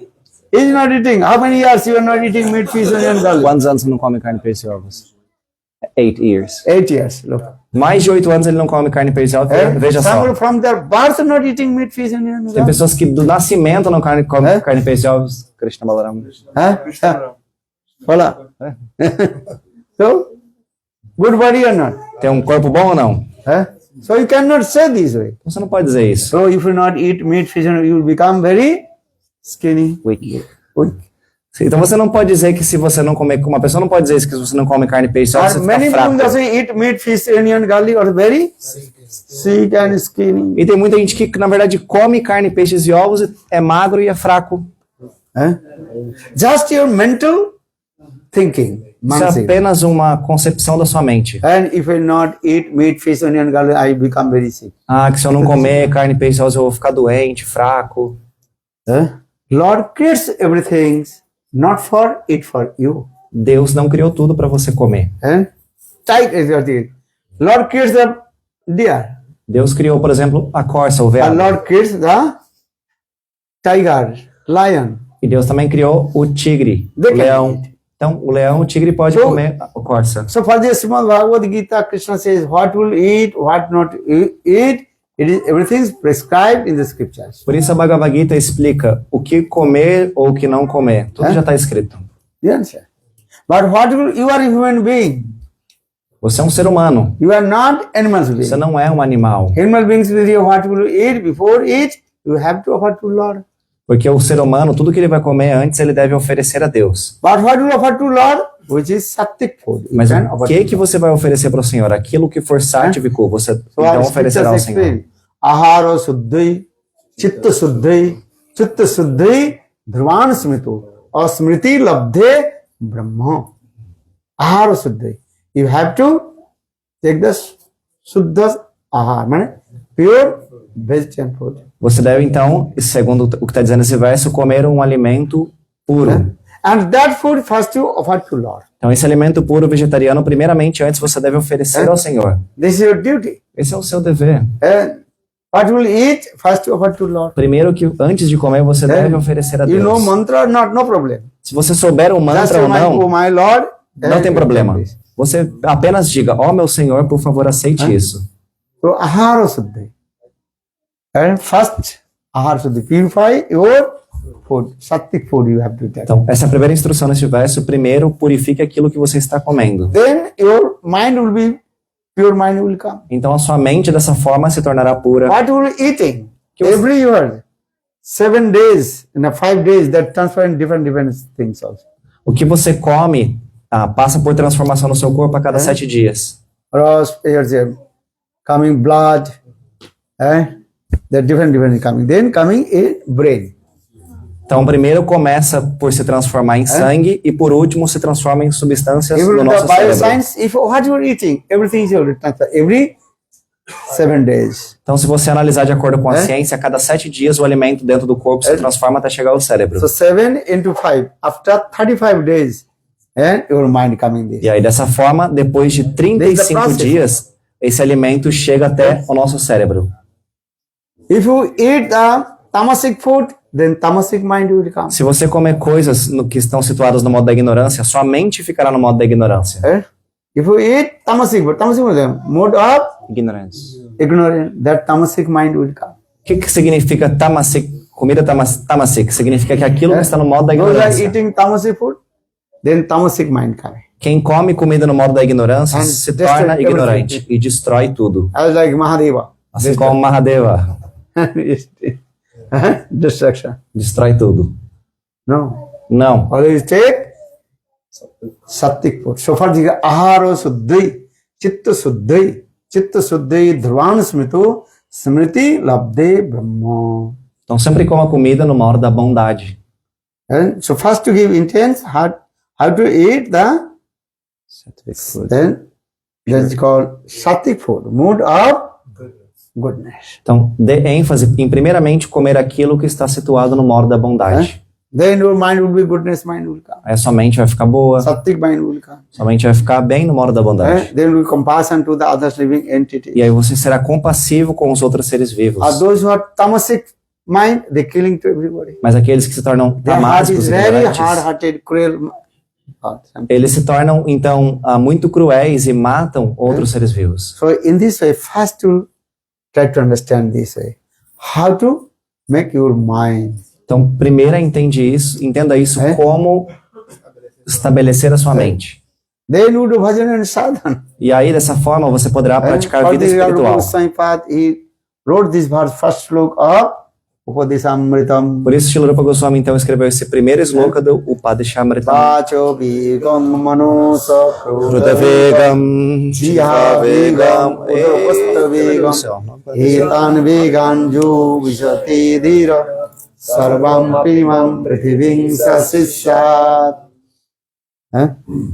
He is not eating. How many years you are not eating meat, fish, and garlic? Quantos anos você não come carne, peixe e ovos? 8 years. 8 years. Look. Mais de 8 anos ele não come carne, peixe e ovos. Veja só. Some from their birth not eating meat, fish, and Tem garlic. pessoas que do nascimento não comem carne, peixe e ovos. Krishna Balaram. Voilà. So, good body or not? Tem um corpo bom ou não? So you cannot say this way. Você não pode dizer isso. So if you not eat meat, fish, and you will become very skinny. Weak. Weak. Então você não pode dizer que se você não comer, uma pessoa não pode dizer isso, que se você não come carne, peixe, você And many fica people fraco. also eat meat, fish, onion, garlic are very sick and skinny. E tem muita gente que na verdade come carne, peixes e ovos, é magro e é fraco. Just your mental thinking. Isso é apenas uma concepção da sua mente. And if I not eat meat, fish, onion, garlic, I become very sick. Que se eu não comer carne, peixe e ovos, eu vou ficar doente, fraco. Lord creates everything not for it for you. Deus não criou tudo para você comer. Lord creates the deer. Deus criou, por exemplo, a corça, o And veado. Lord creates the tiger, lion. E Deus também criou o tigre, o leão. Então, o leão, o tigre pode comer a corça. So for the Srimad Bhagavad Gita, Krishna says what will eat, what not eat. Everything is prescribed in the scriptures. Por isso a Bhagavad Gita explica o que comer ou o que não comer. Tudo já está escrito. Yes, sir. But what will, you are a human being. Você é um ser humano. You are not animal being. Você não é um animal. Animal beings will you what will eat before eat. You have to offer to Lord. Porque o ser humano, tudo que ele vai comer antes, ele deve oferecer a Deus. But what will offer to Lord? Which is sattvic food. You Mas can o offer que você vai oferecer para o Senhor? Aquilo que for sátivico, você So então our oferecerá ao scriptures Senhor. explain. Ahara suddhai, chitta suddhai, dhruvan smritu, asmriti labdhe brahma. Ahara suddhai. You have to take the suddha ahara, pure vegetarian food. Você deve então, segundo o que está dizendo esse verso, comer um alimento puro. And that food first you offer to Lord. Então esse alimento puro vegetariano, primeiramente, antes você deve oferecer ao Senhor. This is your duty. Esse é o seu dever. What will eat first you offer to Lord. Primeiro que antes de comer você deve oferecer a You know Deus. mantra or not, no problem. Se você souber o Just mantra ou não, my Lord. não tem problema. Você apenas diga, meu Senhor, por favor, aceite isso. So ahara suddhai. And first ahara suddhai. Purify your food. Sattvic food you have to take. Então, essa é a primeira instrução neste verso. Primeiro, purifique aquilo que você está comendo. Then your mind will be pure, mind will come. Então, a sua mente dessa forma se tornará pura. What will eating? Que você- Every year, 7 days, 5 days, that transfer in different things also. O que você come passa por transformação no seu corpo a cada 7 dias. Rose, coming blood, the different coming. Then coming in brain. Então, primeiro começa por se transformar em sangue e, por último, se transforma em substâncias Even no the nosso cérebro. bioscience, if what you are eating, everything is your transfer. Every 7 days. Então, se você analisar de acordo com a ciência, a cada 7 dias o alimento dentro do corpo se transforma até chegar ao cérebro. So 7 into 5. After 35 days, and your mind coming there. E aí, dessa forma, depois de 35 dias, esse alimento chega até o nosso cérebro. If you eat the tamasic food, then tamasic mind will come. Se você comer coisas que estão situadas no modo da ignorância, sua mente ficará no modo da ignorância. If you eat tamasic food is the mode of Ignorância. ignorance, that tamasic mind will come. O que significa tamasik? Comida tamasik significa que aquilo que está no modo da Those are ignorância. eating tamasic food, then tamasic mind coming. Quem come comida no modo da ignorância And se destroy torna everything. ignorante e destrói tudo. As like Mahadeva. Assim como Mahadeva Destruction. destrói tudo. No. Não. Always take Sattik food. So far, the aharo suddhi, chitta suddhi, dhruvan smritu, smriti labde brahma. Então sempre coma comida numa hora da bondade. And so first to give intense, how to eat then that's called Sattik food, mood of goodness. Então dê ênfase em primeiramente comer aquilo que está situado no modo da bondade. Then your mind will be goodness, mind will come. Aí a sua mente vai ficar boa, Sattik mind will come. sua mente vai ficar bem no modo da bondade. Then will be compassion to the others living entities. E aí você será compassivo com os outros seres vivos. Those who are tamasic mind, they killing to everybody. Mas aqueles que se tornam Their heart tamásicos is e very ignorantes, hard-hearted, cruel. eles se tornam então muito cruéis e matam outros seres vivos. So in this way, first to try to understand this way. How to make your mind. Então, primeiro entenda isso como estabelecer a sua mente. Then you do bhajan and sadhana. E aí, dessa forma, você poderá praticar a vida espiritual. He wrote this verse, first sloka of Upadesamritam. Por isso, Srila Rupa Goswami então escreveu esse primeiro sloka do Upadeshamritam. Vacho vigam manosa Krutavegam, Jihavegam, Udapasthavegam, Etan vegan ju vishati dhira, Sarvam primam prithiving sasishat.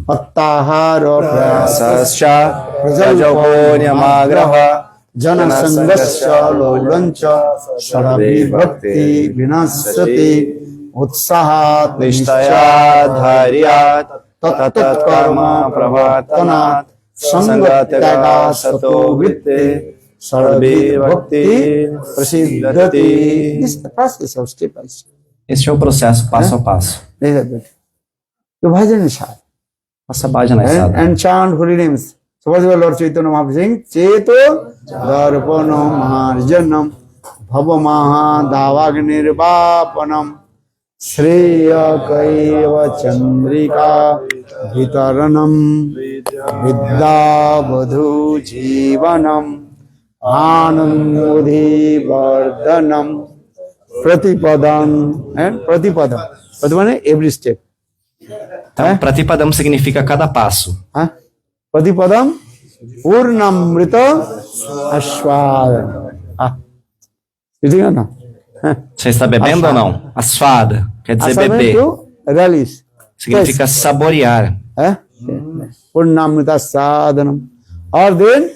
Attaharo Prasascha, Prajaponyamagraha, Janasangasya lolancha, Sarabhi bhakti vinasati, Utsahat Nishtaya dharyat, Tatat karma pravatanat, Sangatyaga sato vitte, Sarabhi bhakti prasiddhati. This is the process of step by step. Este é o processo passo a passo. The bhajan is hard. Faça bhajana sadhana. And chant holy names. So what is the Lord Chaitanya Mahaprabhu saying? Cheto darpano marjanam bhavamaha davagnirvapanam Shreya kaiva chandrika vitaranam vidya vadhu jivanam anandodhi vardhanam pratipadam and pratipadam. Pratipadam every step. Então, pratipadam significa cada passo. Pratipadam Purnamrita Ashwada. You know? Você está bebendo ou não? Asfada, quer dizer beber. Release. Significa saborear. Purnamrita Sadhanam. Or then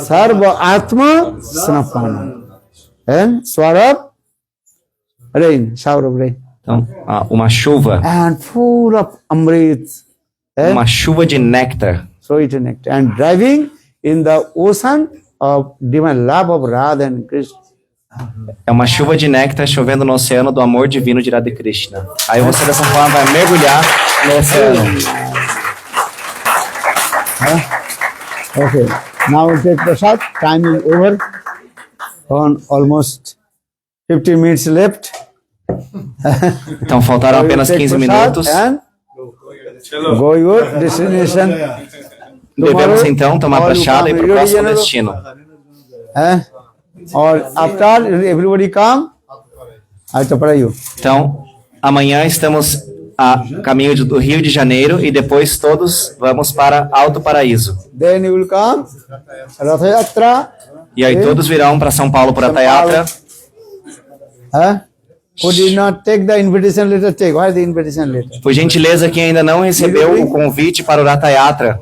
Sarva Atma Snapana. And Swarab rain, shower of rain. Então, uma chuva. And full of Amrit. Uma chuva de néctar. Sweet nectar. And driving in the ocean of divine love of Radha and Krishna. É uma chuva de néctar chovendo no oceano do amor divino de Radha e Krishna. Aí você dessa forma vai mergulhar no oceano. Okay. Now we take prasad. Time is over. On almost 15 minutes left. Então faltaram apenas 15 minutos. Go your destination. Devemos então tomar prasad e ir para o próximo destino. Or after everybody come, I prepare you. Então, amanhã estamos a caminho do Rio de Janeiro e depois todos vamos para Alto Paraíso. Then you will come Ratha Yatra. E aí todos virão para São Paulo por Ratha Yatra. Who did not take the invitation letter, take. Why the invitation letter? Por gentileza, quem ainda não recebeu o convite para o Ratha Yatra,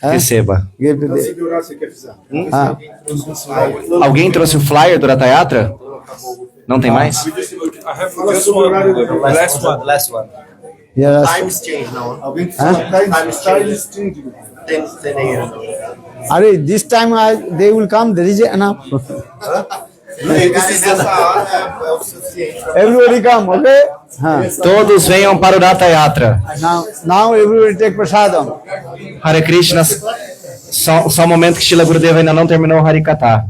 Receba. Give to the... Segurar se quer precisar. Ah, Alguém trouxe o flyer do Ratha Yatra? Não tem mais? Fala sobre o horário do Last one. yes. Times change, não. Alguém que Hã? Times change. 10 a.m. Are this time they will come? There is enough. Essa hora é o suficiente. Everybody come, okay? Todos venham para o Ratha Yatra. Now everybody take prasadam. Hare Krishna. Só um momento que Srila Gurudeva ainda não terminou o Harikatha.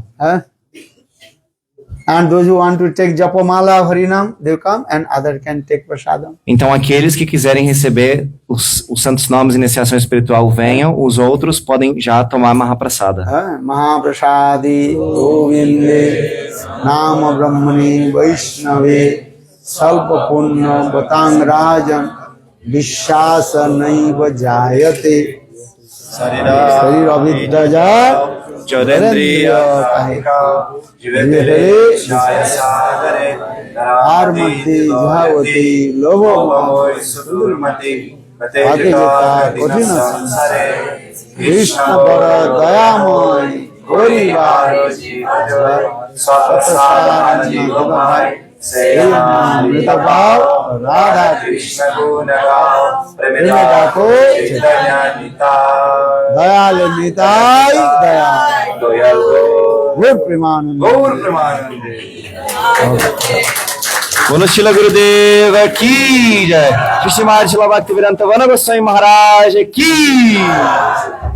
And those who want to take Japamala of Harinam, they come, and other can take prasadam. Então aqueles que quiserem receber os santos nomes e iniciação espiritual venham, os outros podem já tomar Mahaprasada. Mahaprasadi Govinde Nama Brahmani Vaishnave Salpa Punna Batang Rajan Vishasa Naiva Jayate Sarira Vidraja Jodendriya Kahika Jivere Armati Jhavati Lobo Surmati Adhijata Kodina Krishna Bara Dayamoy Gori Bhaji Satasana Jivamai Seyam Ritabhav Radha Krishna Gunagav Premidako Chaitanya Dayal Nitai Dayal Gaur Premanande Bolo Srila Gurudeva ki jai. Shri Srimad Srila Bhaktivedanta Goswami Maharaj ki